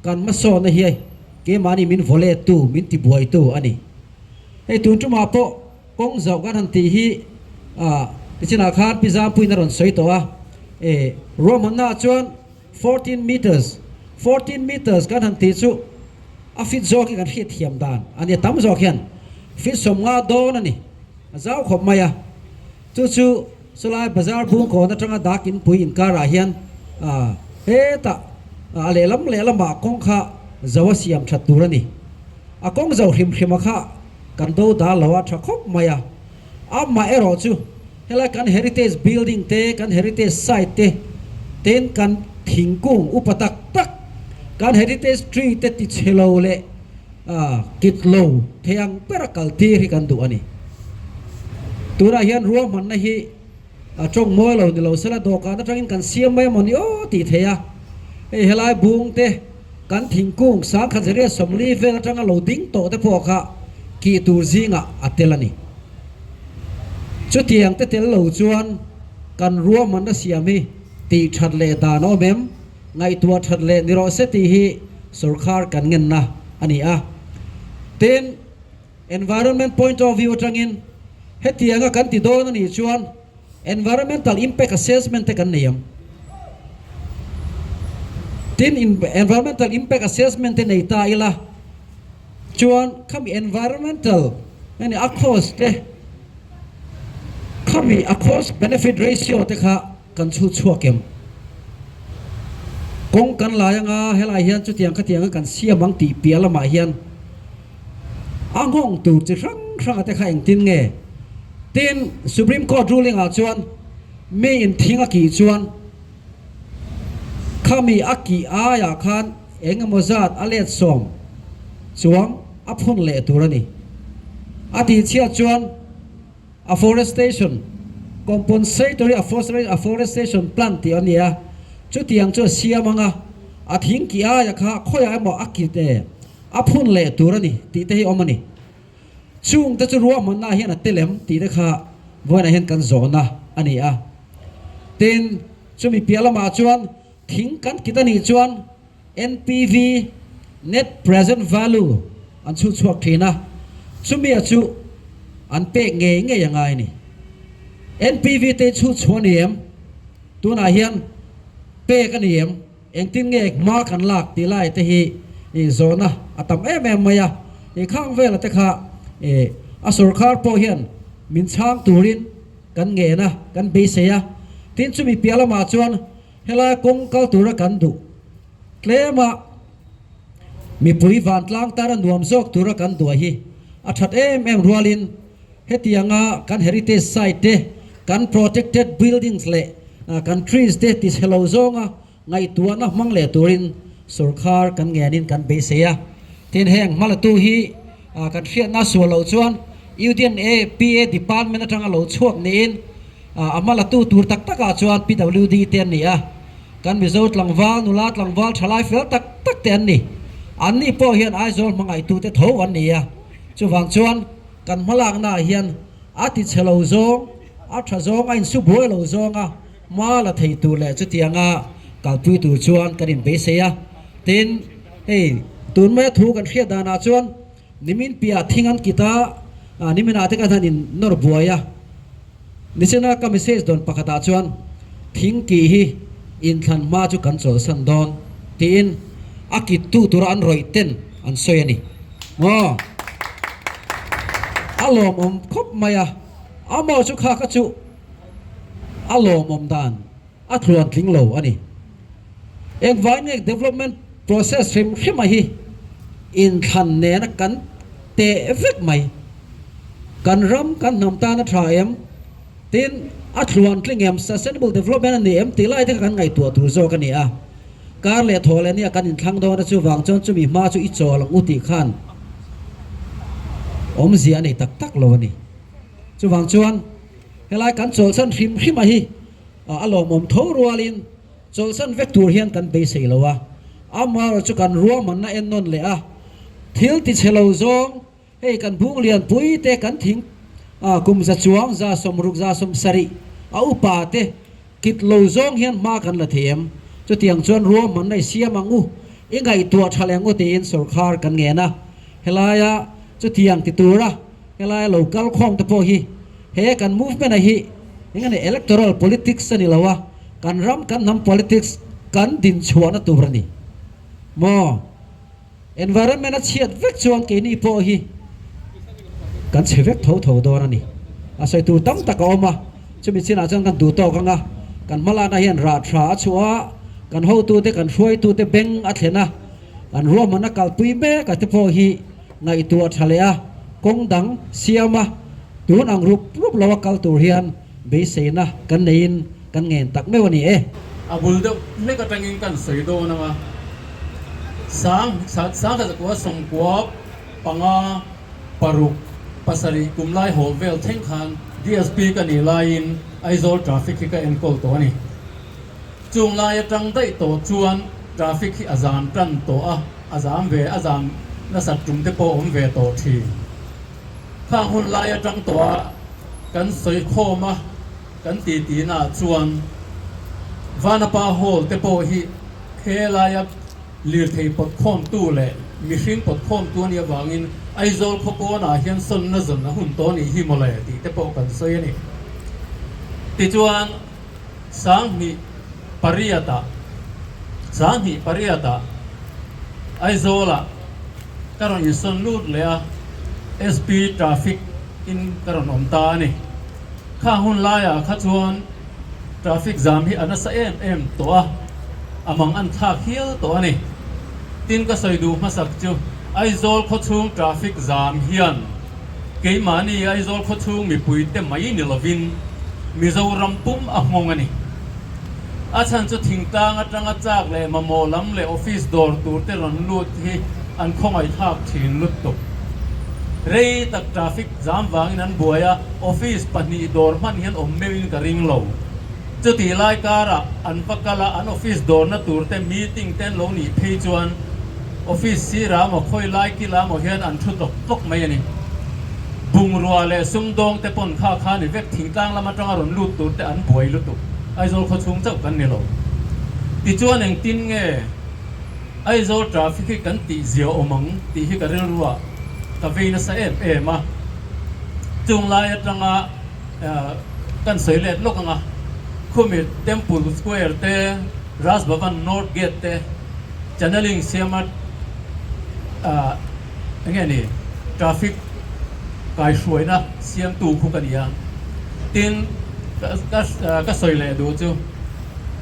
kan mason na hi ke mani min vole tu min ti buai tu ani tu tuma po kong zau kan han ti hi china khan pizza pui na ron soi to a roman na chuan 14 meters kan han ti chu a fit zok kan hit thiam dan ani tam zok hian fit som nga don ani zau khop maya chu sulai bazar bung ko na tanga dakin pui in kara hian ta le lam ba kong kha zawa siam that turani a kong zau hrim kha kan do da lawa tha khop maya amma ero chu helai kan heritage building te kan heritage site te ten kan thingkung upatak tak kan heritage tree te ti chelo le kitlo theang perakal ti ri kan du ani tura hian ruam man na hi chong moi lo ni lo sala do ka na tangin kan siam mai moni o ti theya helai bung te kan thingkung sa kha jere somli ve na tanga lo ding to te pho kha ki tur zinga atelani chu tiang te tel lo chuan kan ruam man na siami ti that le da no mem ngai tua that le ni ro se ti hi sarkar kan ngen na ani a ten environment point of view tangin hetianga kan ti do na ni chuan environmental impact assessment te kan niam tin environmental impact assessment te nei ta ila chuan khami environmental ani akos te khami across benefit ratio te kha kan chu chuakem kong kan layanga helai hian chu tiang khatiang kan siamang ti pialama hian angong tu chi rang te kha eng tin nge tin supreme court ruling a chuan me in thinga ki chuan khami aki aya khan engamozat alet som chuang aphun le turani ati chia chuan afforestation compensatory afforestation plant ti ania chu tiang chu siamanga athing ki aya kha khoya mo akite aphun le turani ti te hi omani chung ta chu ruwa man na hian atelem ti de kha voina hen kan zona ani a tin chumi pialama chuan thing kan kitani chuan NPV net present value an chu chuak thina chumi a chu อันเป๊ะเงยยังไงนี่ NPV เตชุดชวนเหียมตัวนาเฮียนเป๊ะกันเหียมเองติ้งเงยมากันหลักตีไล่เตหีอีโซนะอัตมมายาอีข้างเวลาเตค่ะอสุรคาร์โปเฮียนมินช่างตูรินกันเงยนะกันเบเซียทิ้งจุมีเปียละมาจวนเฮลากงเกาตูระกันดุเคลมามีปุยวันตลางตาระนวมซอกตูระกันตัวฮีอัฐรัวลินเฮติยังกัน heritage site กัน protected buildings เละกัน trees เตติสเฮโลซงไงตัวนะมังเละตูรินสุรคาร์กันเงนินกันเบเซียทิ้งแห่งมาละตูฮีกันเชียน่าสวยเหล่าจวนUDNA PA department ทั้งเหล่าชวกนี้อามาละตู้ตูตักตักอาจวน PWD เตียนนี่กันมิโซตลังวาลนุลาตลังวาลชลายเฟลตักเตียนนี่อันนี้พอเฮียนไอโซลมังไอตูเตทวันนี้จูวังจวนกันมาลางหน้าเฮียนอาทิตย์เชลโซงอาทรโซงไอสุบวยเหล่าโซงมาละไทยตูเล่จุดยังกัลปุยตูจวนกันอินเบเซียตินตูนไม่ถูกกันเชียดานาจวนนิมินเปียทิ้งอันกิตานิมินอาทิตย์กันนินนอร์บัวยนิเซนาคำเมสเซจโดนปากตาจวนทิ้งกี่ฮีอินทันมาจุกันโจสันดอนตีนอากิตูตุรันรอยเต้นอันสวยนี่อารมณ์คบมายอามาจุข้ากัจุอารมณ์ดานอัตรวนทิ้งโลอันนี้environment development process ฟิมมาฮีอินทันเนนกันเตะเอฟเฟกต์ไหมกันรำกันนำตาหน้าทรายตินอัตรวนทิ้งsustainable development อันนี้ตีไล่ที่กันไงตัวตูโซกันนี่การเลี้ยทอเลนี่กันอินทั้งโดนจูวังจนจูมีมาจูอิจอลังอุติขันเสียนี่ตักโลนี่จูวังจวนเฮลัยกันโจสันฟิมมาฮีอารมณ์ทอรัวลินโจสันเวกตูเฮียนกันเบสิลวะอามาจุกันรัวมันน่าเอ็นนนเลยทิลติเชลโซงให้กันบุงเลียนปุยเตกันทิ้งกุมจะจวงจะสมรุกจะสมสริอุปาเตกิดโลซงเฮียนมากันละเทียมจุดเตียงจวนรัวมันในเสียมังอุยังไงตัวทะเลงอุตีนสุรคาร์กันเงี้ยนะเฮลายะจุดเตียงติตัวละเฮลายะโลกัลคองตะโพฮีเฮกันมูฟเป็นอะไรยังไง electoral politics นี่ละวะกันรำกันนำ politics กันดินชวนตัวนี้มอ environment เชียดเวกชวนกินอีโพฮีกันเชเวกเท่าโดนนี่อาศัยตัวตั้งตะกอมาจะมีสิ่งอะไรกันดูโตกันกันมาลานาเฮียนราชาชัวกันหูตัวเตกันช่วยตัวเตเบงอัฐนะกันรวมมันนักกัลปุยเมกันเตโพฮีไงตัวทะเลกงดังเสียมาตัวนังรูปลาวกัลตัวเฮียนเบสนะกันนินกันเงินตักไม่วันนี้อาบุลเดไม่กระตังกันสวยโดนะวะสังแต่ว่าสงกวบปังปารุกปัสริกุมไลโฮเวลเทงคัน DSP กันนี่ไลน์ไอโซลทราฟิกที่ก็เอ็นโกลตัวนี้จุงไลจังได้ตัวจวนทราฟิกที่อาจารย์กันตัวอาจารย์เวอาจารย์นักสัตว์จุ่มเตโปอมเวตัวทีข้างหุ่นไลจังตัวกันสวยโคมากันตีน่าจวนวานาปาโฮลเตโปฮีเคลายลีร์เทปดข้อมตู้เละมิชิงปดข้อมตัวนี้วางินไอโซลพบว่าเฮียนสนนะจนนะหุ่นตัวนี้ฮิโมเลตีเตโปกันสวยนี่ติจวนสังหิปริยตาไอโซล่ะการอินสนลูดเลยSP traffic in การนอมตานี่ข้าหุ่นลายข้าชวนทราฟิกจามที่อันนั้นเอ็มตัวมังอันท่าเขียวตัวนี่ตินก็ใส่ดูมาสักจูไอโซลข้าชวงทราฟิกจามเฮียนเกี่ยมานี่ไอโซลข้าชวงมีปุยเต็มไม่นิลวินมีเจ้ารำปุ่มงงอันนี้อาจารย์จะทิ้งตางจังจากเลยมาโมลัมเลยออฟฟิศดอร์ตัวเตรันลูดที่อันคงไอท่าทิ้งลุดตกเรื่องตักทราฟิกจามวางนั้นบัวยออฟฟิศปัจจุบันมันเห็นอมเมวินกับริงโลจุดที่ไล่การะอันพักละอันออฟฟิศดอร์นัดตัวเต็มมีติ้งเต็นโลนี่เพจวันออฟฟิศสีรามคอยไล่กีฬาโมเห็นอันชุดตกไม่ยันบุงรัวเลยซุ่มดงแต่ปนข้าขานี่เวกทิ้งกลางละมาจังอารมณ์ลุดตัวแต่อันบวยลุดตัวไอโซลเขาชุ่มเจ้ากันนี่โลที่จวนเองตินเงไอโซลทราฟิกกันตีเสียวอมังตีให้กันเรื่องรัวกับเวนัสเอมาจ จุงลายจังกันสวยเล็ดลูกอ่ะคุมิเต็มปูสแควร์เตรัสบัวันนอร์ทเกตเตจันลิงเสียมัดอย่างเงี้ยนี่ทราฟิกกายสวยนะเสียงตู่คุกันยังตินก็สวยเลยดูจู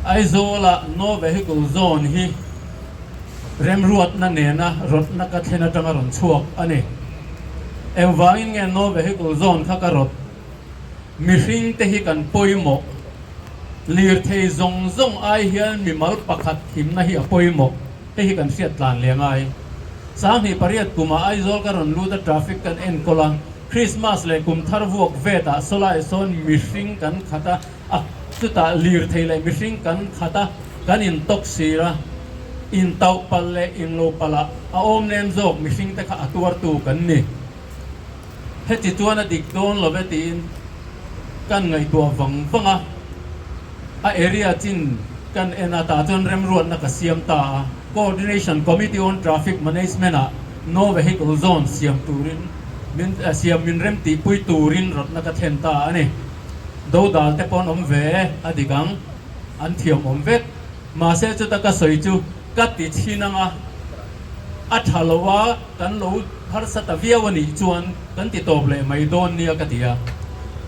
ไอโซละโนเวฮิคูโซนฮีเรมรวดนั่นเนี่ยนะรถนักเทนจังรถชัวอันนี้เอ็มวางเงี้ยโนเวฮิคูโซนข้ากรถมิชิงเตหิกันปอยโมลีร์เทยซงไอเฮียนมีมัลปักขัดหิมนะฮีปอยโมเตหิกันเสียตลานเลี้ยงไอสามที่ปริยัติกุมาไอโซลการนลูดทราฟิกกันเอ็นโคลังคริสต์มาสเลยกุมทารวกเวตาโซลาโซนมิชิงกันขัดสุดท้ายลีร์เทยเลยมิชิงกันขัดกันอินตกซีระอินเตาปัลเลอินโลปัลละอาอมเนมโซกมิชิงแต่ขัดตัวตูกันนี่เฮติตัวนั้นดิกโดนลเวตินกันไงตัวฟังอ่ะเอเรียจินกันเอ็นอาตาจนเริ่มรวนนักเสียมตา coordination committee on traffic management อ่ะ no vehicle zone เสียมตูรินมินเสียมมินเริ่มตีปุยตูรินรถนักเทนตาอันนี้ดูดาลเตปอนอมเวอดีกังอันเทียมอมเวมาเสียจุดตะกสวยจูกัดติชินังอ่ะอัฐลวะกันรู้ฮาร์สัตเวียวันนี้จวนกันติดตบเลยไม่โดนเนี่ยกติยา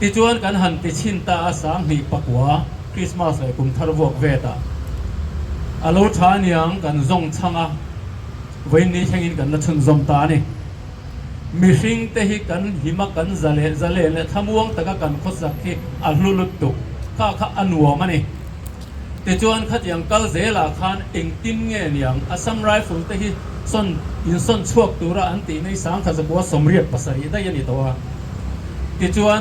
ติจวนกันหันติชินตาสามหีปักวะคริสต์มาสเลยกุมทารวกเวตาอาลูชานียงกันซงช่างอ่ะวันนี้เช่นกันนัชนซอมตานี่มิชิงเตหิกันหิมะกันซาเลเลยทำวงตะกันขสักที่อัลลุลุตุข้าอันวัวมันนี่ติจวนขัดยังกัลเซลาคานเองตินเงี้ยยังอัสซัมไรฟิลเตหิส่วนอินส่วนช่วงตัวอันตีในสังขจะบัวสมเรียบภาษาได้ยันนี่ตัวติจวน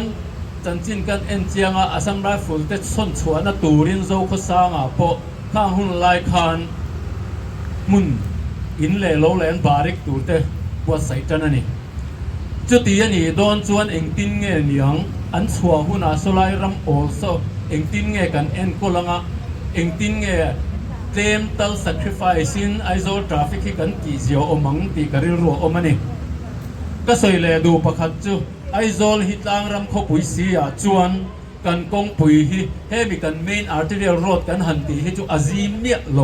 จันจินกันเอ็นเจียงอัสซัมไรฟิลเตส่วนชัวนัตูรินโซขสางพอข้างหุ่นลายคานมุนอินเล่โลเลนบาริกตูเตบัวใส่จันนี่จุดที่นี่โดนจวนเองตินเงี้ยยังอันชัวหุ่นอาสลายรำโอโซเองตินเงี้ยกันเอ็นโคลังเองตินเงี้ยเต็มตัล sacrificing ไอโซทราฟิกกันกี่เสียวอมังตีกริรัวอมันนี่ก็สวยเลยดูประคัดจูไอโซลฮิตางรำเขาปุยเสียจวนกันกงปุยฮิเฮมีกัน main arterial road กันหันตีให้จูอาซีมเนี่ยโล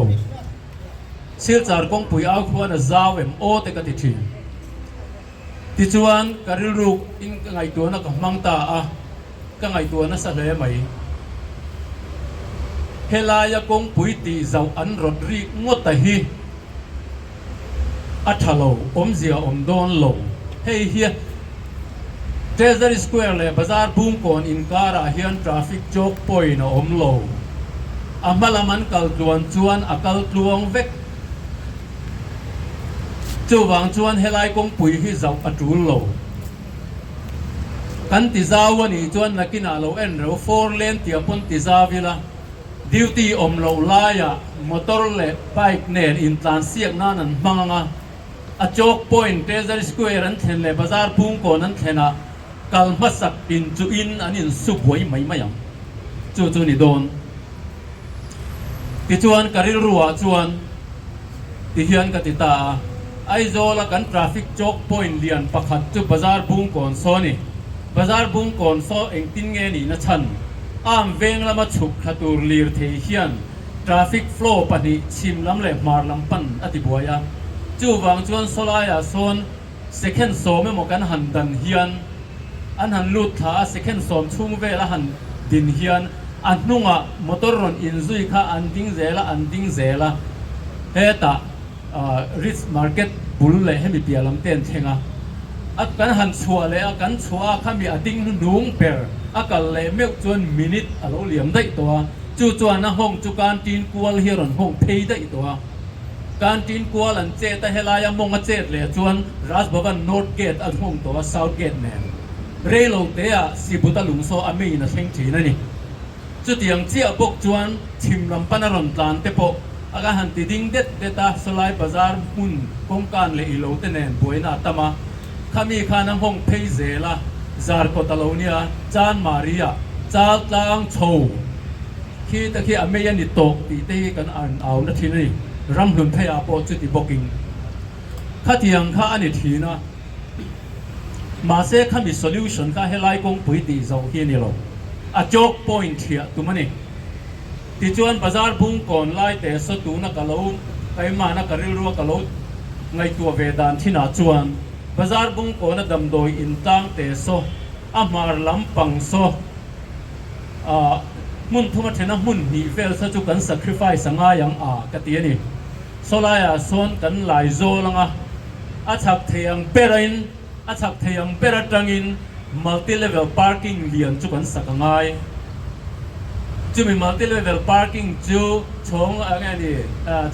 เสียจากกงปุยเอาควรจะาวเอ็มโอเตกติทีติจวนกริรุกอินไงตัวนักมังตาก็ไงตัวนักสะเลไหมเฮลายกงปุยตีเจ้าอันรถรีงดแต่ฮีอัฐโลอมเสียอมโดนโลเฮียเทเซอร์สแควร์เลยบาซาร์บูมก่อนอินการาเฮียนทราฟิกโจกปอยนะอมโลอามาลามันกัลจวนจวนอักัลจวงเวกจูวังจวนเฮลายกงปุยฮีเจ้าอัจูโลกันติซาวันนี้จวนนักกินอาโลเอ็นเรา4 เลนที่ปนติซาวิลาดิวตี้อมโลลายะมอเตอร์เล็บไบค์เนนอินทรานเซียกนั่นมังงะอโจกพอยน์เทเซอร์สแควร์นั้นเห็นเลยบาซาร์พุ่งก่อนนั้นเห็นกัลมัสักอินจูอินอันนี้สุบวยไม่ยังจู่นี่โดนติจวนการิรัวจวนติเฮียนกติตาไอโซลกันทราฟิกโจกพอยน์เลียนประคัดจู่บาซาร์พุ่งก่อนโซนี่บาซาร์พุ่งก่อนโซเองตินเงนี่นะฉันอ้ามเวงละมาฉุกขัตูลีร์เทียนทราฟิกฟลูปนิชิมลำเล็บมาร์ลำปันอติบัวยาจู่วังจวนโซลายาโซนเซคันโซไม่หมกันหันดันเฮียนอันหันลุดท้าเซคันโซมชุ่มเวละหันดินเฮียนอันนุ่งะมอเตอร์รอนอินซุยค่ะอันดิ้งเซละเฮตาริสมาร์เก็ตบุลเลยให้มีเปียลำเต้นเชงะอันกันหันชัวเลยอันกันชัวข้ามีอันดิ้งนุ่งเปรอาการเล่เมื่อจวนมินิตอารมณ์เหลี่ยมได้ตัวจู่จวนนะห้องจู่การจีนกัวเฮียรอนห้องเพย์ได้ตัวการจีนกัวหลังเจตเฮลายามงเจตเลยจวนรัสบัวันนอร์ทเกตอันห้องตัวเซาท์เกตแมนเรโลเตียสิบุตรลุงโซอเมย์นะเชงจีนั่นนี่จุดยังเจียบกจวนชิมลำปันรอนตานเตปออาการหันติดิ้งเด็ดตาสลายบาซาร์มุนกงการเลยอิโลเตเนนป่วยนาตมาข้ามีข้าน้ำห้องเพย์เซล่าซาร์โคตาโลเนียจานมาริยาจาตางโชคีตะคีอเมยันนิโตตีเตกันอ่านเอานาทีนี้รำลุนพยาปอจุดที่บอกกิงข้าเทียงข้าอันนี้ทีนะ มาเซ่ข้ามี solution ข้าให้ไล่กงปุ๋ยตีเจ้าที่นี่หรอกอ่ะโจก point เทียตัวมันนี่ที่ชวนบาซาร์บุ้งก่อนไล่แต่สตูนักกะโลไปมานักกะริรัวกะโลไงตัวเวดานที่น่าชวนบาซาร์บุ้งก่อนดำโดยอินตังแต่โซอามาร์ลำปังโซมุนทุมาเทนะมุนนีเวลสัจจุกัน sacrifice สังอายังกะเตียนี่โซลายโซนกันหลายโซลังอาชักเทียงเปรินอาชักเทียงเปรตังอิน multi level parking เลียนจุกันสักง่ายจูมี multi level parking จูช่องอะไรนี่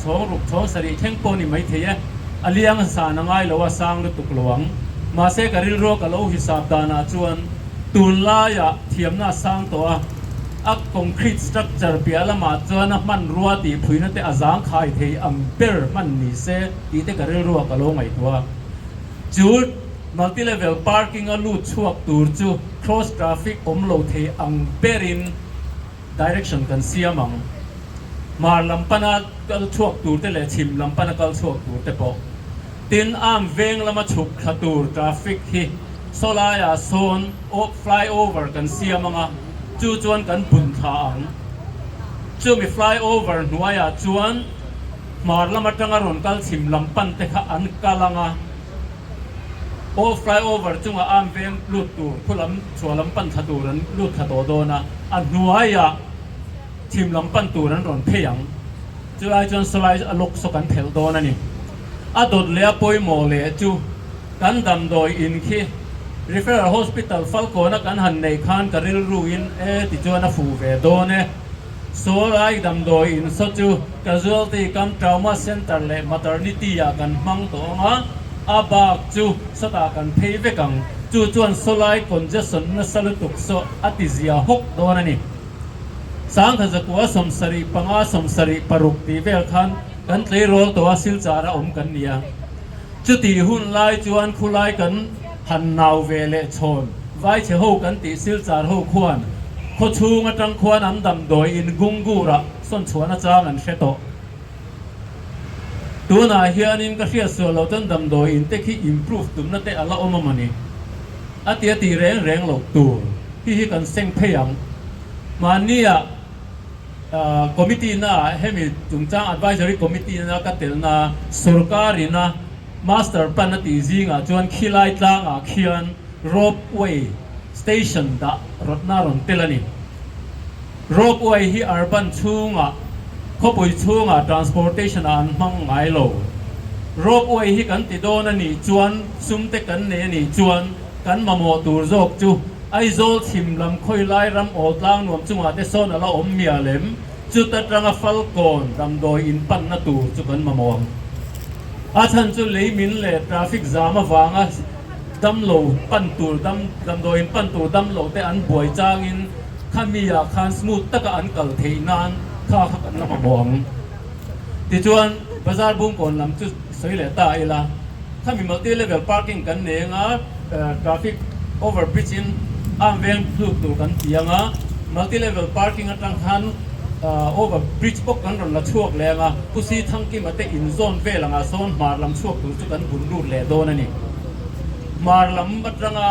ช่องรูปช่องสรีเท่งปนี่ไม่เทียเลียงสานง่ายหรือว่าสร้างด้วยตุกหลวงมาเสกริโรกะโลหิสับดานาจวนตุลายะเทียมน่าสร้างตัวconcrete structure เปียละมาจวนมันรัวตีผุยนั่นแต่อาจารย์ขายเทียอังเปอร์มันนี่เสตีเตกริโรกะโลไม่ตัวจูด multi level parking ลูดช่วงตูร์จู cross traffic อมโลเทียอังเปอริน direction กันเสียมังมาลำปนัดก็ช่วงตูร์เตเลชิมลำปนัดก็ช่วงตูร์เตปอกตินอ้ามเวงละมาฉุกขตูร์ traffic ฮีโซลายาโซนโอ flyover กันเสียมังจูจวนกันบุญทางจูมี flyover หน่วยจวนมาละมาจังอรุณกัลชิมลำปันเตคะอันกาลังโอ flyover จุงอ้ามเวงลุดตูผู้ลำชัวลำปันขตูนั้นลุดขตูโดนะอันหน่วยชิมลำปันตูนั้นรอนเพียงจูไอจวนสไลด์อลกสกันเพลโดนั่นนี่อดดเลียปอยโมเลจูกันดำโดยอินคีreferral hospital ฟัลโกนักกันหันในคานกริลรูอินติจวนฟูเวโดเนโซไลดำโดยอินสจู casualty กัน trauma center และ maternity ยากันมังตัวงะอาบากจูสตากันเพย์เวกังจูจวนโซไล congestion นัสลุตุกโซอติเซียหกโดนันนี่สังขจกัวสมสรีปังอาสมสรีปรุกตีเวลคันกันเลยโรตัวสิลจาระอมกันเนี่ยจุตีหุ่นไลจวนคุไลกันหันนาวเวเลชนไว้เชหูกันติสิลจาร์หูควรโคชูงจังควรอันดำโดยอินกุงกูระส่วนชวนจางันเชโตตัวน่าเฮียนินก็เสียส่วนเราจนดำโดยอินเตคิอิมพรูฟตุมนั่นแต่ละอมมันนี่อาทิตย์ตีแรงหลอกตัวที่กันเซ็งเพียงมาเนี่ยcommittee น่ะให้มีจุงจ้าง advisory committee น่ะก็เตลน่ะสุรการิน่ะ master plan น่ะตีจิงอ่ะจวนขี้ไล่ตั้งอ่ะเขียน ropeway station ดะรถน่ารถเตลนี่ ropeway ที่ urban ช่วงอ่ะเขาไปช่วงอ่ะ transportation อันมั่งไงโล ropeway ที่กันติดโดนนี่จวนซุ่มเตกันเนี่ยนี่จวนกันมาโมตูร์จกจูไอโซลทิมลำค่อยไล่รำอดล่างนวมจุงอาเตโซนละอมเมียเลมจุดตรังฟัลโกนดำโดยอินปันนัตูจุกันมามองอาชันจุเลยมินเลทราฟิกจามาวางอ่ะดำโลปันตูดำโดยอินปันตูดำโลแต่อันบ่อยจางอินขามีอยากคันสมูทตะกันอันกัลเทนานข้าขันละมามองติจวนบาซาร์บุ้งก่อนลำจุดสวยเลตาอีละถ้ามีมัลติเลเวลพาร์กิ้งกันเนี่ยงะทราฟิกโอเวอร์บริดจ์อ้ามเวงพลุกตัวกันเตียงอ่ะ multi level parking อันตั้งหันover bridge ปกกันรอนละช่วงแรงอ่ะผู้ซีทั้งกิมาเตอินโซนเวลังอ่ะโซนมาลำช่วงตัวจุกันบุญรูดแหล่โดนนี่มาลำบัดรังอ่ะ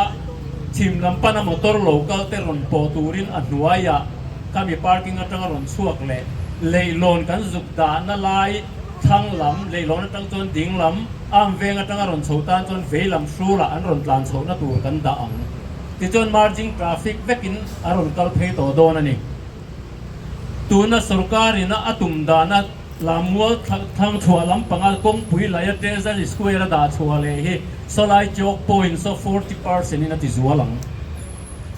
ทีมลำปานมอเตอร์โลกัลเตรอนโปตูรินอันหัวยอ่ะข้ามี parking อันตั้งรอนช่วงแหล่เลยลอนกันสุดดานาลายทั้งลำเลยลอนตั้งจนดิ่งลำอ้ามเวงอันตั้งรอนโซตานจนเวลำชูละอันรอนลานโซนตัวกันด่างที่จน margin traffic เวกินอารมณ์กัลเพย์ตัวโดนนี่ตัวน่ะสุรการิน่ะอัตุมดานะลามัวทางชัวลำปังอัลกงปุยไลท์เทเซลสควอร์ดาชัวเลยฮีสไลด์จ็อกพอยน์so 40%นี่น่ะที่จัวลัง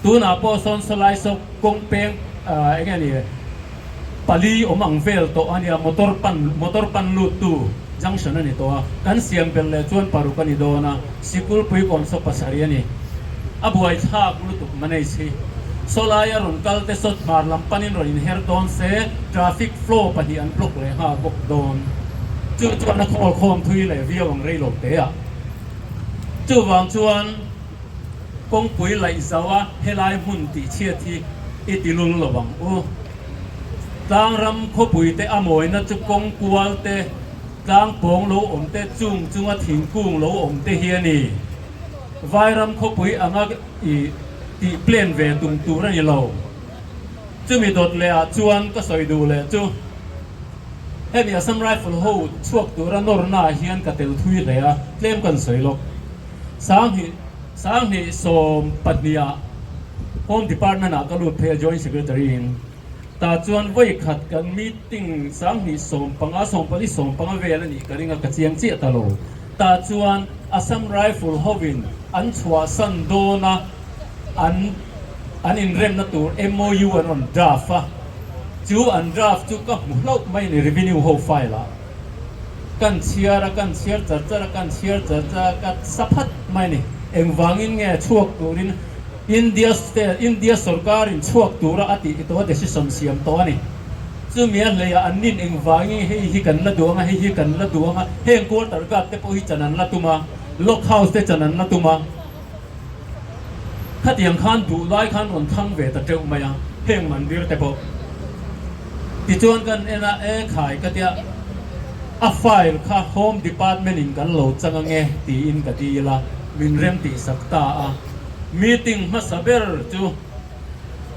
ตัวน่ะพอส่วนสไลด์soกงเพงอย่างนี้ปาลีอมังเวลตัวอันนี้มอเตอร์ปันลูตูจังชันนี่ตัวกันเสียงเป็นเลยชวนปารุกันนี่โดนะสิคุลปุยก่อนsoภาษาเรียนี่อาบวยท่ากุลตุมันไอ้สิโซลายรุนกัลเตสดมาลำปันินรินเฮร์ดอนเซทราฟิกฟลูปะที่อันปลุกเลยฮะบกโดนจู่จวนนักขโมยคมทุยเลยวิววังเรย์หลบเตะจู่วังจวนกงปุยไหลสาวะเฮลัยมุนติเชียทีอิติลุนระวังโอ้ต่างรำขบุยเตะอโมยนัดจุกงกัวเตะต่างปองโลอมเตะจุงว่าถิ่งกุ้งโลอมเตะเฮียนี่ vairam kho pui anga i ti plan ve tung tu ra ni lo chu mi dot le a chuan ka soi du le chu he mi Assam Rifle ho chuak tu ra nor na hian ka tel thui le a tlem kan soi lok sang hi som patnia Home Department a ka lut phe Joint Secretary in ta chuan voi khat kan meeting sang hi som pali som panga vel ani ka ringa ka chiang chi ta lo ta chuan Assam Rifle hovin an chua san dona an in rem na tur MOU an on draft a chu an draft chu ka mu hlok mai ni revenue ho file a kan chiar char ka saphat mai ni engwangin nge chuak turin India sarkar in chuak tura ati ito decision siam to ani chu mia le ya anin engwangi hi kan la duanga heng ko tar ka te po hi chanan la tuma lock house te chanan la tuma khatiang khan du lai khan on thang ve ta teu maya heng mandir te po ti chuan kan ena e khai ka tia a file kha Home Department in kan lo changa nge ti in ka ti la min rem ti sakta a meeting ma saber chu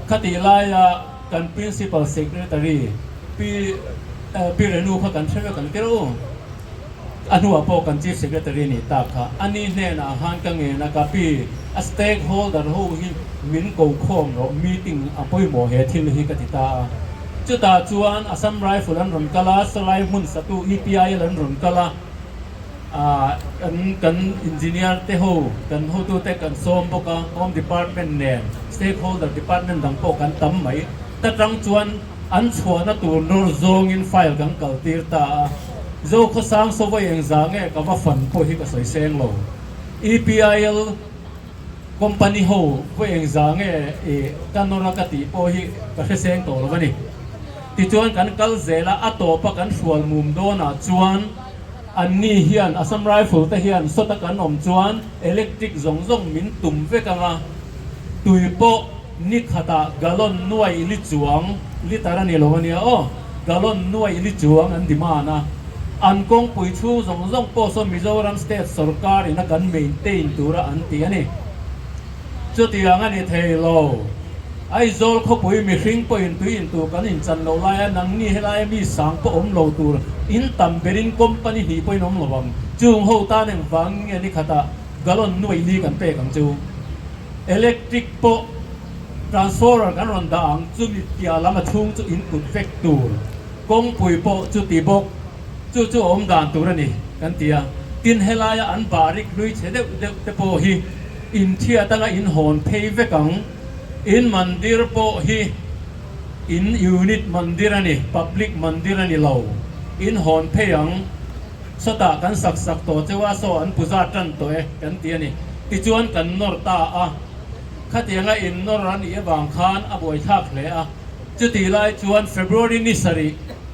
khati laya kan principal secretary pi renu kha kan threwe kan kero anu apo kan chief secretary ni ta kha ani ne na han ka nge na ka pi a stakeholder ho hi min ko khom ro meeting apoi mo he thil hi ka ti ta chu ta chuan Assam Rifle an ron kala salai mun satu EPI an ron kala kan engineer te ho kan ho tu te kan som boka Home Department ne stakeholder department dang po kan tam mai ta tang chuan an chhuan na tur nor zong in file kan kal tir ta zo kho sang so vai eng za nge ka wa fan po hi ka soi seng lo EPIL company ho vai eng za nge e kanora ka ti po hi ka seng to lo ni ti chuan kan kal zela atopa kan fual mum do na chuan an ni hian Assam Rifle te hian sota kan om chuan electric zong min tum ve kanga tuipo ni khata galon nuai li chuang li tarani lowania o galon nuai li chuang an dimana an kong pui chu zong po so Mizoram state sarkar ina kan maintain tura an ti ani chu ti anga ni thelo ai zol kho pui mi hring po in tu kan in chan lo lai nang ni helai mi sang po om lo tur in tam berin company hi po nom lowang chung ho ta neng wang nge ni khata galon nuai li kan pe kang chu electric po transformer kan ron dang chu mi tia lama chung chu input vector kong pui po chu ti bok chu om dan tur ani kan tia tin helai an barik lui che de po hi in thia tanga in hon phei ve kang in mandir po hi in unit mandir ani public mandir ani lo in hon pheyang sota kan sak to chewa so an puja tan to e kan ti ani ti chuan kan nor ta a khatianga in nor an i bang khan a boi thak le a chu ti lai chuan February ni sari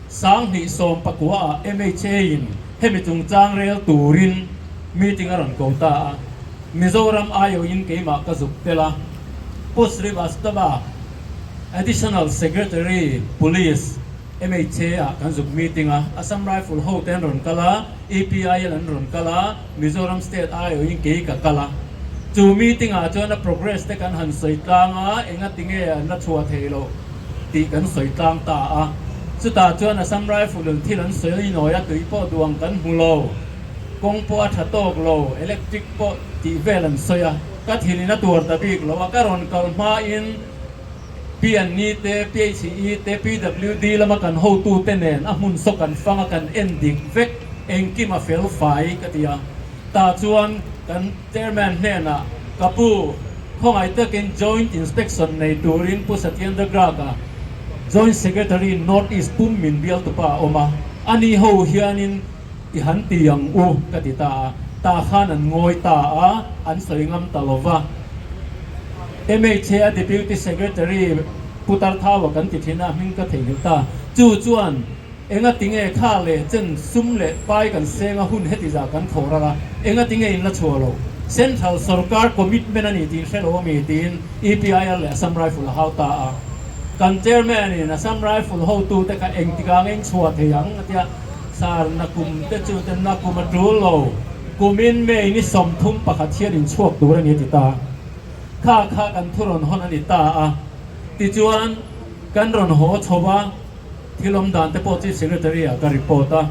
sang ni som pakwa a MHA in hemi chung chang rel turin meeting aron ko ta a Mizoram ayo in keima ka zuk tela Post Rivastava Additional Secretary Police MHA kan zuk meeting Assam Rifle ho ten ron kala EPI lan ron kala Mizoram State ayo in ke ka kala chu meeting chuan progress te kan han soi tlang enga tinge na chua thelo ti kan soi tlang ta chu ta chuan Assam Rifle thil an soi noya tui po duang kan hulo kong po thatok lo electric po ti velan soya ka thilina tur ta bik lo ka ron kal ma in PNE te PHE te PWD lama kan ho tu te nen a mun so kan fanga kan ending vek engki ma fel fai ka tia ta chuan kan chairman hena kapu khong ai te ken joint inspection nei turin pu Satyendra Graga joint secretary North East pum min bial tu pa oma ani ho hianin i han tiang u ka ti ta khan an ngoi ta an soingam talova MHA Deputy Secretary putar thawa kan ti thina hming ka thei ta chu chuan enga tinge kha le chen sum le pai kan senga hun heti za kan khora enga tinge in la cholo Central Sarkar commitment ani tin shelo mi tin EPIL le Assam Rifle how ta kan chairman in Assam Rifle ho tu te ka eng ti ka ngeng chua theyang atia sar na kum te chu te na kum atrulo กูมินเมย์นี่สมทุ่มประคัดเทียนช่วงตัวนี้ติตาข้ากันทุรนหอนนิตาติจวนกันรอนโหชวาที่ลมดานเตปอจิสิงเตอรีการิปอตา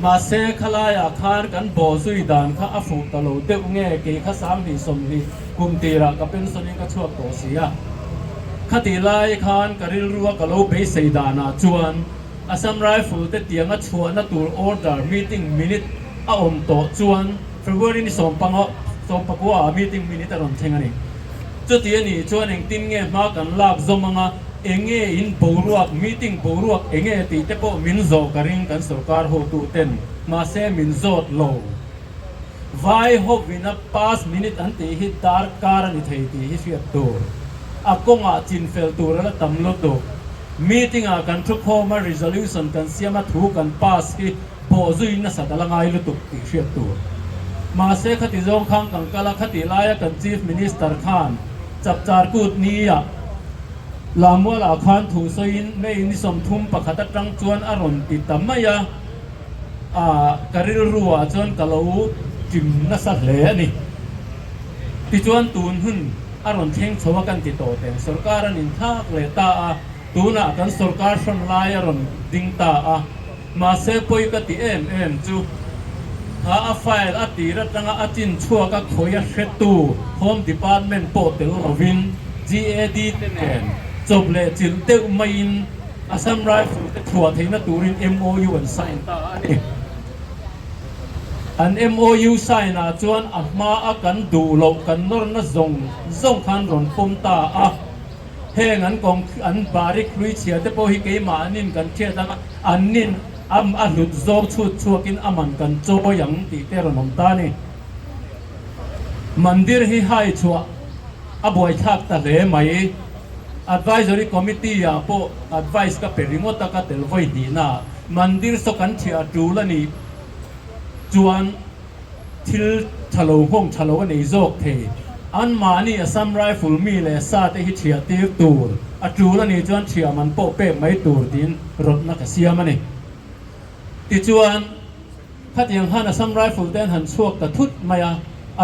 มาเซขลายอาคารกันบ่อซุยดานข้าอฟูตะโลเตอุเงเกข้าสามดีสมดีกุมตีระกับเป็นสนิงกช่วงตัวเสียข้าตีลายคานกริลรัวกะโลเบสดานาจวนอาสัมไรฟูเตเตียงชวนนัตูออเดอร์มีติ้งมินิทอมโตจวนเฟบรุนี่สมปังสมปักว่ามีติ้งมินิทอรอนเชงอันนี้จุดที่นี่จวนเองติ้งเงี้ยมากันลาบจมังเองเงี้ยอินปูรัวมีติ้งปูรัวเองเงี้ยตีเตปมินโซกริงกันสุรการโฮตูเต็นมาเซมินโซดโลไว้ฮบวินาปัสมินิทอันตีฮิตดาร์การนิทัยตีฮิเฟียตัวอากงจินเฟลตัวแล้วตำลดตัวมีติ้งกันทุกข้อมา resolution กันเสียมาถูกกันปัสที่โบซุยนัสตะละไงลุตุตีเฟียตัวมาเซขติจงขังกันกะละขติลายกัน Chief Minister ขานจับจารกูดนี้ลามัวลาขานถูสยินไม่นิสมทุ่มประคัตตังจวนอารมณ์ติดตามยากริลรัวจวนกะลูจิมนัสเลนี่ติจวนตูนหุ่นอารมณ์เทงชวกันติโตเต็งสุรการนินทากเลตาตูน่ากันสุรการชนลายอารมณ์ดิงตามาเซปอยกติเอ็มจูถ้าไฟล์ตีรัตงจินชัวก็ขอยเชตู Home Department โปเตลวิน GAD เต็นจบเลยจิลเตอไม่อินอาสัมไรฟูทัวเทนตูริน MOU อันไซน์ตาอัน MOU ไซน์นะจวนมากันดูโลกันนรนซงขันรอนปมตาเฮงันกองอันบาริกลุยเชียเตโปฮิเกมานินกันเชียตังอันนินอันหลุดโจชัวกินอามันกันโจยังตีเตรนมตานี่มันดิร์ฮิไฮชัวอบวยทักตะเลไหม advisory committee โป advice กับเปริงอตะกัเตลไว้ดีนะมันดิร์สกันเชียดูละนี่จวนทิลชะโลห้องชะโลกันในโจกเทอันมานี่ซัมไรฟูลมีเลยซาเตฮิเชียตีตูร์จูละนี่จวนเชียมันโปเป้ไม่ตูร์ดินรถนักเสียมันนี่ติจวนขัดยังหันซัมไรฟูลเดนหันช่วงกระทุดมายา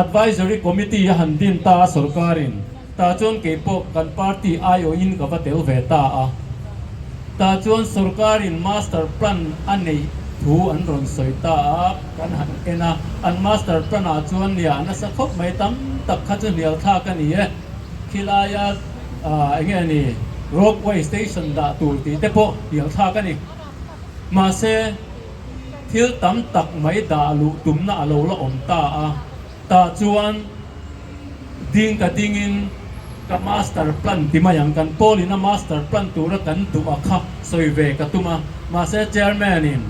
advisory committee หันดินตาสุรการินตาจวนเก็บกันปาร์ตี้ไอโออินกับเตลเวตาตาจวนสุรการินมาสเตอร์พลันอันนี้ทูอันรอนสอยตากันหันเอ็นะอันมาสเตอร์พลันอาจวนเนี่ยนัสคบไม่ตั้มตักขัดจนเดียวท่ากันนี่คิลายาเงี้ยนี่ Rockaway Station ดาตูตีเตปเดียวท่ากันนี่มาเซทิลตั้มตักไม่ดาลุตุมน่าโลละอมตาจวนดิ้งกับดิ้งินกับมาสเตอร์พลันที่มาอย่างกันโพลินะมาสเตอร์พลันตัวละกันตัวข้าสอยเวกับตัวมาเซเจอร์แมนิน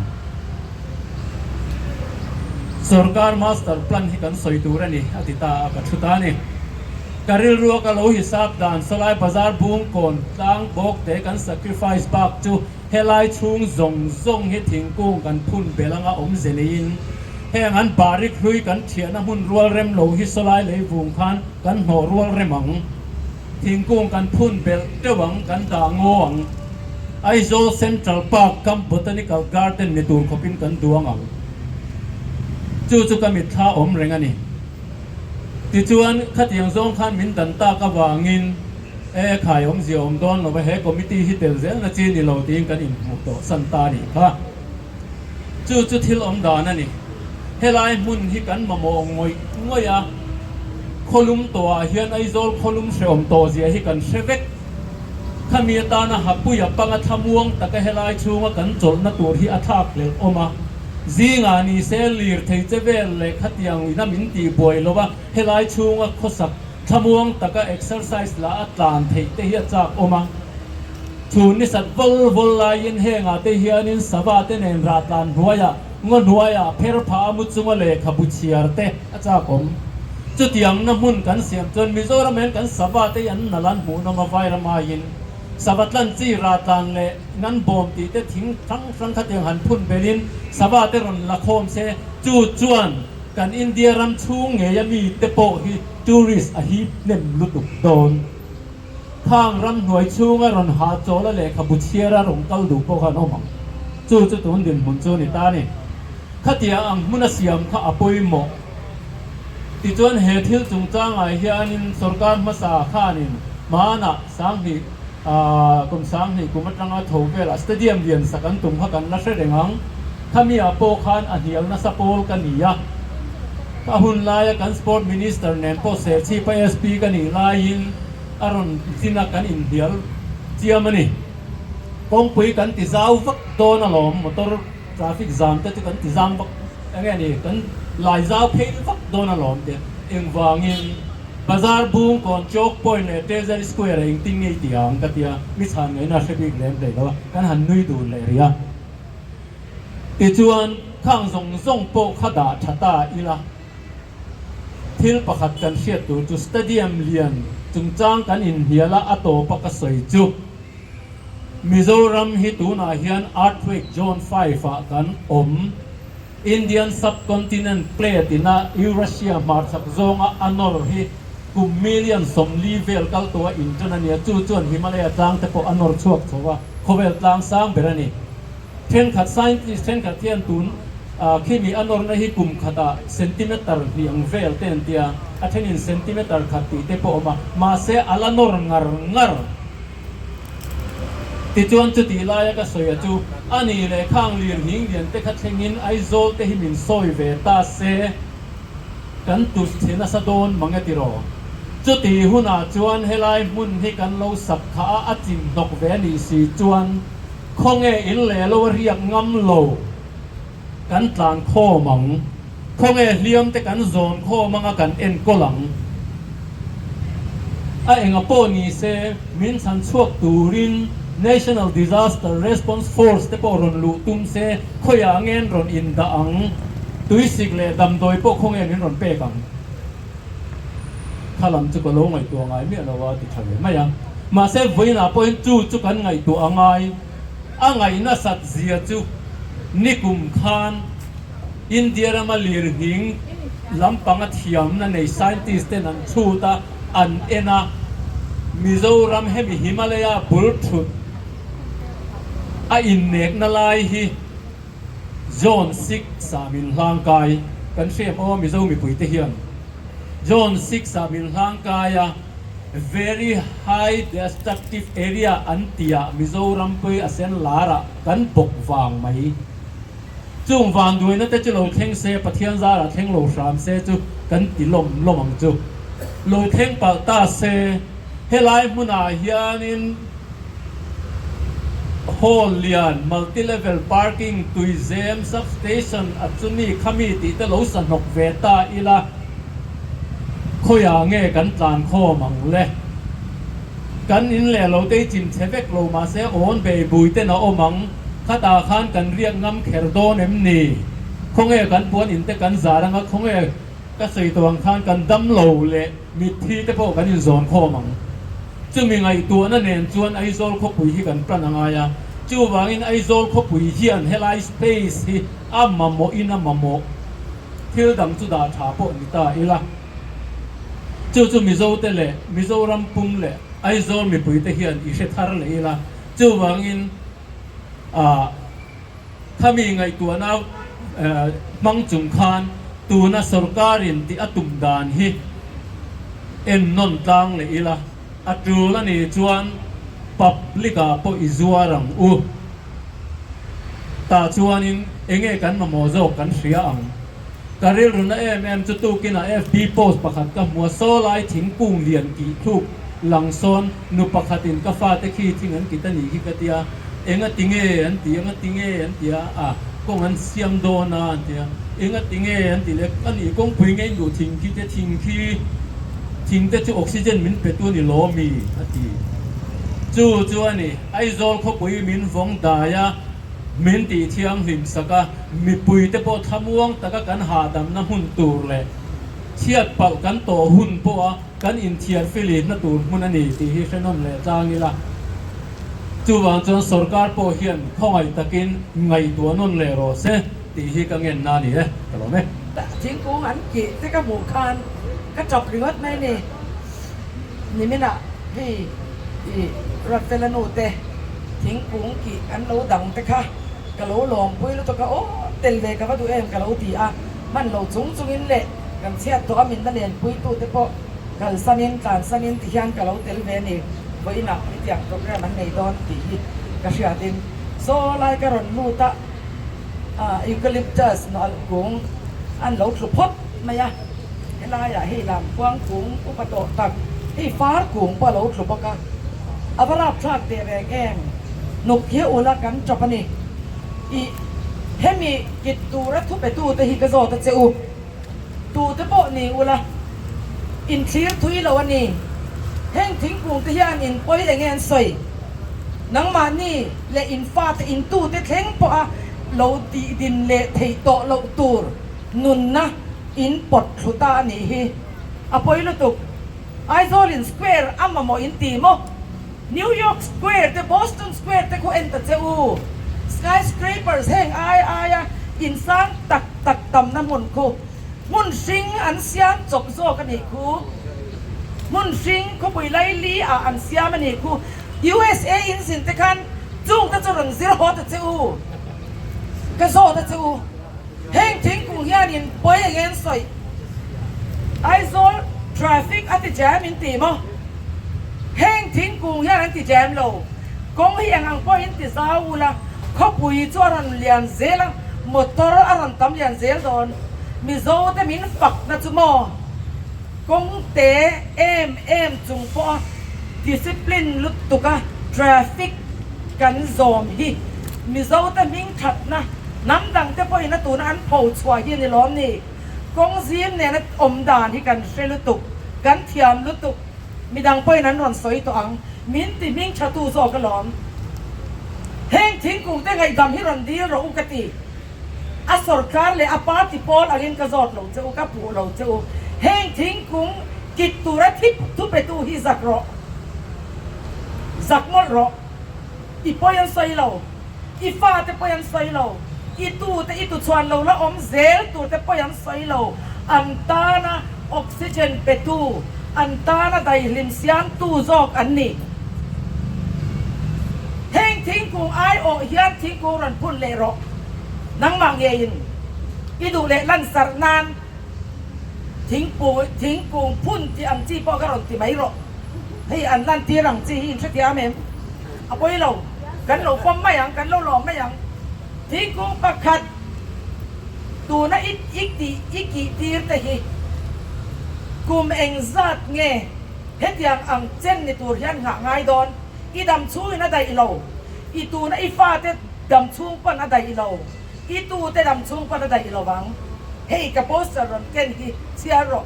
สุรการมาสเตอร์พลันที่กันสอยตัวนี่อธิตากับชุดานี่การิลรัวกับโลหิตซับดานสลายบาซาร์บุ้งก่อนตั้งบอกเด็กกัน sacrifice บักจูเฮลัยชุงซงให้ทิ้งกุ้งกันพุ่นเบลังอมเซนินเฮงันบาริกลุยกันเทียนหุ่นรัวเร็มโลหิตสลายเลยวุงคันกันหัวรัวเร็มังทิ้งกุ้งกันพุ่นเบลเตวังกันด่างงวงไอโซเซ็นทรัลพาร์คกัมบอตานิคอลการ์เดนในตูนขบินกันดวงจู่ๆก็มีท่าอมเรงอันนี้ติจวนขัดยังซงขันมินดันตากวางินขายอมเสียอมดอนเราไปให้คอมมิตี้ฮิตเตลเซนจีนี่เราตีกันอินมุตโตสันตานี่ค่ะจู่ๆที่อมดานั่นนี่เฮลัยมุนฮิกันมามองงอยโคลุมตัวเฮียนไอโซลโคลุมเสียอมโตเสียฮิกันเชเวกข้ามีตานะฮับปุยปังทำวงตะกะเฮลัยชูงกันจดนัตัวที่อัฐากเลอมาจีงานีเซลีร์เทเจเวลเล็กขัดยังวินามินตีบอยลว่าเฮลัยชูงข้อสักทำวงตะกะเอ็กซ์ไซส์ละอัตลานเทเตเฮียจากอมาชูนิสัตวลลายินเฮงาเตเฮียนินสบาเตเนนรัตลานหัวยงอนหัวยเพรพามุจุงเลขบุชียร์เตจากอมจุดยังน้ำมุนกันเสียงจนมิโซราเมนกันสบาเตยันนัลันหูนมาไฟรมายินสบัดลันจีราตันเลงั้นบอมตีเตทิ้งทั้งขัดยังหันพุ่นเบลินสบาเตรอนละโคมเซจูจวนกันอินเดียรำชุงเงยมีเตโปฮิจูริสอหิบเนมลุตุกโดนข้างรำหน่วยชุงรอนหาโจละเลขบุชียระรงกัลดูโปขันอมังจู่ตุนดินมุนจูนิตานี่ ข้าเตียงมุนเสียมข้าอภัยหมอติจวนเหตุที่จงจ้างไอ้เฮียนินสรการมาสาข้านินมาหนักสังหิกุมสังหิกุมตั้งอาทเวลสเตเดียมเรียนสักันตุ่มพักันนักเสดงหังข้ามีอโปคานอันเดียวนัสโปลกันนี่ยะข้าหุ่นลายกันสปอร์ตมินิสเตอร์เนมโปเซชีไปเอสพีกันนี่ลายินอารอนจินักกันอินเดียเจียมันนี่กองปุยกันติซาวฟักโดนอลอมมอเตอร์ทราฟิกจามแต่กันติซามฟักอะไรนี่กันลายซาวเพลฟักโดนอลอมเด็กเอ็งวางินบาซาร์บูมก่อนโจ๊กพอยน์เทเซอร์สแควร์เองติ้งไงที่อ่างกันที่มิสฮานเงินอาเซบิกเล่มเลยก็ว่ากันหันนุยดูเลยเรียติจวนข้างส่งโปขดาชะตาอีละทิลประคัดกันเชียตัวจุสตาเดียมเลียนจุงจ้างกันอินเดียละอัตโตปกสวยจุมิโซรัมฮิตูนาเฮียนอาร์ทเวกจอห์นไฟฟ้ากันอินเดียนซับคอนติเนนต์เพลตินายูราเซียมาร์สักซงอันนอร์ฮิกุมมิลเลียนสมลีเวลกัลตัวอินจนานียจู่จวนฮิมาลายาจางแต่พออันนอร์ชวกชัวโคเวลจางสร้างเบรนีเทนขัดไซน์ที่เทนขัดเทียนตุนที่มีอันนอร์ในฮิกุมขัดเซนติเมตรเรียงเวลเต็นเตียอันเทนินเซนติเมตรขัดตีแต่พอมาเซอัลนอร์งาร์ติจวนจุดที่ลายก็สวยจูอันนี้เลยข้างเลียนหิงเลียนแต่ขัดเชงินไอโซลแต่หิมินซอยเวตาเซกันตุสเทนัสโดนมังเกติโรจุดที่หุ่นจวนเฮลัยมุนให้กันเราสับขาอจิมดอกเวนีสีจวนคงอินเล่เราเรียกงำโลกันตานโคมังคงเลี้ยมแต่กันโซนโคมังกันเอ็นโกหลังไอเองอปอนี่เซมินสันชวกตูรินNational Disaster Response Force แต่พอรอนลุตุ้มเสขยางเงินรอนอินดาอังตุยสิกเลดำโดยพวกคงเงินรอนเปกังถ้าลำจุกโลงไอตัวไงไม่เอาว่าติดทะเลไม่ยังมาเซฟไว้นะพอเห็นจูจุกันไงตัวไงน่าสัตย์เสียจูนิกุมคานอินเดียมาเลียร์หิงลำปังเทียมนั่นใน scientist นั่นชูตาอันเอนะมิโซรัมเฮมิฮิมาลายาบุลทุดอินเนกนาลายฮีจอห์นซิกสามินร่างกายกันเชื่อมมิโซมีปุยเทียนจอห์นซิกสามินร่างกาย very high destructive area อันที่มิโซรัมปุยอาเซนลาระกันปกวางไหมจุงวางด้วยนั่นแต่จะเราเท่งเซปะเทียนซาระเท่งโลชามเซจุกันติลมมังจุเราเท่งปะตาเซเฮลัยมุนาเฮียนินโฮเลียนมัลติเลเวลพาร์กิ้งตุยเซมซับสเตชันอัจจุนีขมิติแต่เราสนุกเวตาอีละขยางเงกันจานข้อมังเลกันอินเล่เราได้จิมเชฟเอกโลมาเซโอนเบบุยเตนะโอมังข้าตาขานกันเรียกงำเคร์โดนเอ็มนีคงเอกันปวนอินเตกันจารังคงเอก็ใส่ตัวขานกันดำโลเลมีที่แต่พวกกันอินโซนข้อมังจึงมีไงตัวนั่นเองจวนไอโซลเขาปุ๋ยกันปนยังไงจู่วางอินไอโซลเขาปุ๋ยเฮียนเฮลัยสเปซที่มาโมอินามาโมที่ดังจุดาชาปนิตาอีละจู่มิโซเตเลมิโซรัมปุมเลไอโซลมีปุ๋ยเฮียนอิเชทาร์เลอีละจู่วางอินถ้ามีไงตัวน่ามังจุงคานตัวน่าสรการินที่อตุมดานฮีเอ็นนนตังเลยอีละอัตรูละนี่จวนปับลิกาปอิจวารังตาจวนินเองกันมาโมโซกันเสียอังการิลรุนจุดตุกินะFB post ประคัดกับมัวโซไลทิ้งกุ้งเลียนกีทุกหลังโซนนุประคัดินกับฟาเตคีทิ้งอันกิตันีกิกติยาเองติงอันติงอันติยาก็งันเสียมโดนาอันติยาเองติงอันติเล็กอันนี้ก็ปุยเงยอยู่ทิ้งกีจะทิ้งกีทิ้งแต่จู่ออกซิเจนมินเป็นตัวนี่ล้อมีอันที่จู่นี่ไอโซลเขาปุยมินฟงดายามินตีเทียงหิมสกะมีปุยแต่พอทำวงตะกะกันหาดำน้ำหุ่นตูเลยเชียดเป่ากันโตหุ่นพวกกันอินเทียฟิลิปน้ำตูหุ่นอันนี้ตีฮิเชนนเลยจางนี่ละจู่วางจนสรการพอเฮียนเข้าไงตะกินไงตัวนนเลยโรเซตีฮิกังเงินนานี่ตลอดไหมทิ้งกูหันกี่ที่กระหมูคานก็จบหรือว่าไม่นี่ไม่น่ะพี่รถเฟลนูเตทิ้งกุ้งกี่อันรู้ดังแต่ค่ะ กะโหลหลงปุ้ยแล้วตัวก็โอ้เต็ลเวกับว่าตัวเองกะโหลตีอ่ะมันเราจุงอินเละกันเชียตัวมินนั่นเองปุ้ยตู้เตปกัลสามินการสามินที่ยังกะโหลเต็ลเวนี่ไว้หนักที่อย่างตัวแรกมันในดอนตีกระเชียดินโซไลกระรอนลูตะยูคาลิปตัสนอลกุ้งอันเราถูกพบไหมอะเห็นไรอะให้ลำกวางกุ้งอุปโตตักให้ฟ้ากุ้งปะเราถูกปะกันอภราพชาติเตะแรงแองนกเขียวอุลกันจบปนี่อีเฮมีกิดตูรัทุไปตูแต่ฮิกระโซตะเจอูตูตะโปนี่อุละอินทรีย์ทุยละวันนี้แห้งทิ้งกุ้งตะยานอินปอยแต่เงินสวยนังมานี่เลอินฟ้าแต่อินตูแต่เข่งปะเราตีดินเลไทโตเราตูรนุนนะอินปดสุตานี่ฮีอภัยลุตุกไอโซลินสแควร์อัมมาโมอินตีโมนิวยอร์กสแควร์แต่บอสตันสแควร์แต่กูเอ็นตัดเจ้าสกายสครเปอร์แห่งไออินสร้างตักต่ำน้ำมันคูมุนซิงอันเซียมจบโซกันอีกคูมุนซิงเขาไปไล่ลีอันเซียมันอีกคู USA อินสินแต่กันจุงแต่จะรังซิร์ฮอตเจ้ากระโซตเจ้าแห่งทิ้งกุ้งยานินปอยเงินสวยไอโซลทราฟิกอัติแจมินตีมั้งแห้งทิ้งกุ้งยานันติแจมโลกงเฮียงอังปอยอินติซาอูละเขาปุยจวรันเลียนเซลมอเตอร์อารันตัมเลียนเซลโดนมิโซแต่มินฝักนัจุโมกงเตเอ็มจุงปอดิสซิปลินลุตตุกะทราฟิกกันโซมฮีมิโซแต่มิงถัดนะน้ำดังแต่พออินตูนั้นเผาชัวเฮียในล้อมนี่กงซีมเนี่ยนะอมด่านที่กันเซลุตุกกันเทียมลุตุกมีดังพออินั้นรอนสวยตัวอังมินติมิงชาตูโซกันล้อมแห้งทิ้งกุ้งแต่ไงดำฮิรันดีเราอุกติอัศรการเลยอปาติปอลอารินกระจอดเราเจ้ากับผู้เราเจ้าแห้งทิ้งกุ้งกิตตุระทิพทุไปตูฮิซักรอซักมดรออีพอยันใส่เราอีฟ้าแต่พอยันใส่เราอีตูแต่อีตูชวนเราละอมเซลตูแต่พอยันใส่เราอันตานะออกซิเจนเปตูอันตานะไดลิมเซียนตูจอกอันนี้แห้งทิ้งกูไอโอเฮียนทิ้งกูรันพุ่นเลรอนังมังเยินอีดูเลลันสารนานทิ้งกูพุ่นที่อังจีปอกระรอนที่ไม่รอให้อันลันที่รังจีหินชักยาเมมเอาไปเรากันเราฟอมไม่ยังกันเราหลอมไม่ยังทิ้งกูประคัดตูนะอีกี่ตีร์แต่ฮีกูมเองซัดเงเฮ็ดอย่างอังเจนในตัวยันหาง่ายดอนอีดำช่วยนะได้เราอีตูนะอีฟ้าแต่ดำช่วงปนนะได้เราอีตูแต่ดำช่วงปนนะได้เราบังเฮ้ยกับโพสต์รอนเกนฮีเสียรอ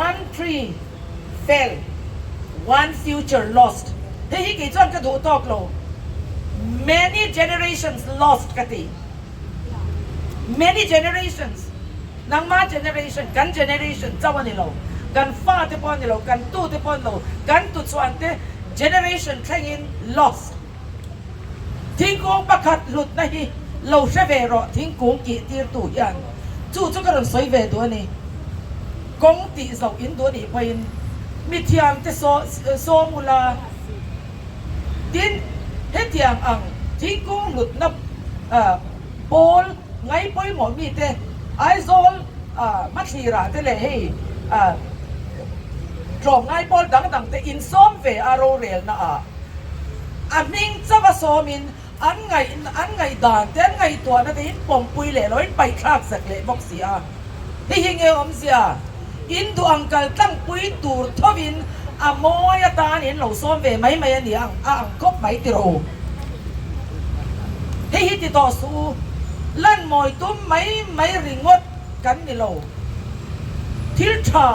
one tree fell one future lost เฮ้ยกี่จวนกระดูตอกโล many generations lost กะติ many generations นังมา generation กัน generation เจ้าวันนี้เรากันฟ้าเตปอนเรากันตู้เตปอนเรากันตุดสวนเต generation แข่งอิน lost ทิ้งกงประคัดหลุดนะฮีเราเชเวรอทิ้งกงกี่ตีตู้ยันจู่จุกระสวยเวตัวนี้กงตีเสาอินตัวนี้ไปมีเทียมเตโซมุลาดินเฮทียมอังทิ้งกงหลุดนับโปลไงปอยหมอมีเตไอโซลมัชฮีราเตเลให้ตรองไงปอลดังแต่อินซอมเวอารเรลนะอันนิ่งจะมาโซมินอันไงด่านแต่ไงตัวนั่นเองปมปุยเล่ร้อยไปคลากสักเล่บอกเสียที่หิงเออมเสียอินตัวอังกัลตั้งปุยตูร์ทวินอโมยตาเห็นเหล่าซอมเวไม่เนี่ยอังก็ไม่ติโรที่ฮิติต่อสู้ลั่นมอยตุ้มไม่ริงดกันนี่เราทิลชา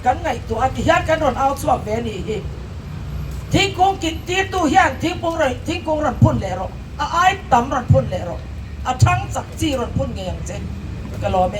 กันไงตัวอธิยานกันรอนเอาสวกเวนี่ทิ้งกงกินตีตู้ยานทิ้งกงเลยทิ้งกงรันพุ่นเลยรอไอ้ตำรันพุ่นเลยรอทั้งสักจีรันพุ่นไงอย่างเช่นก็รอไหม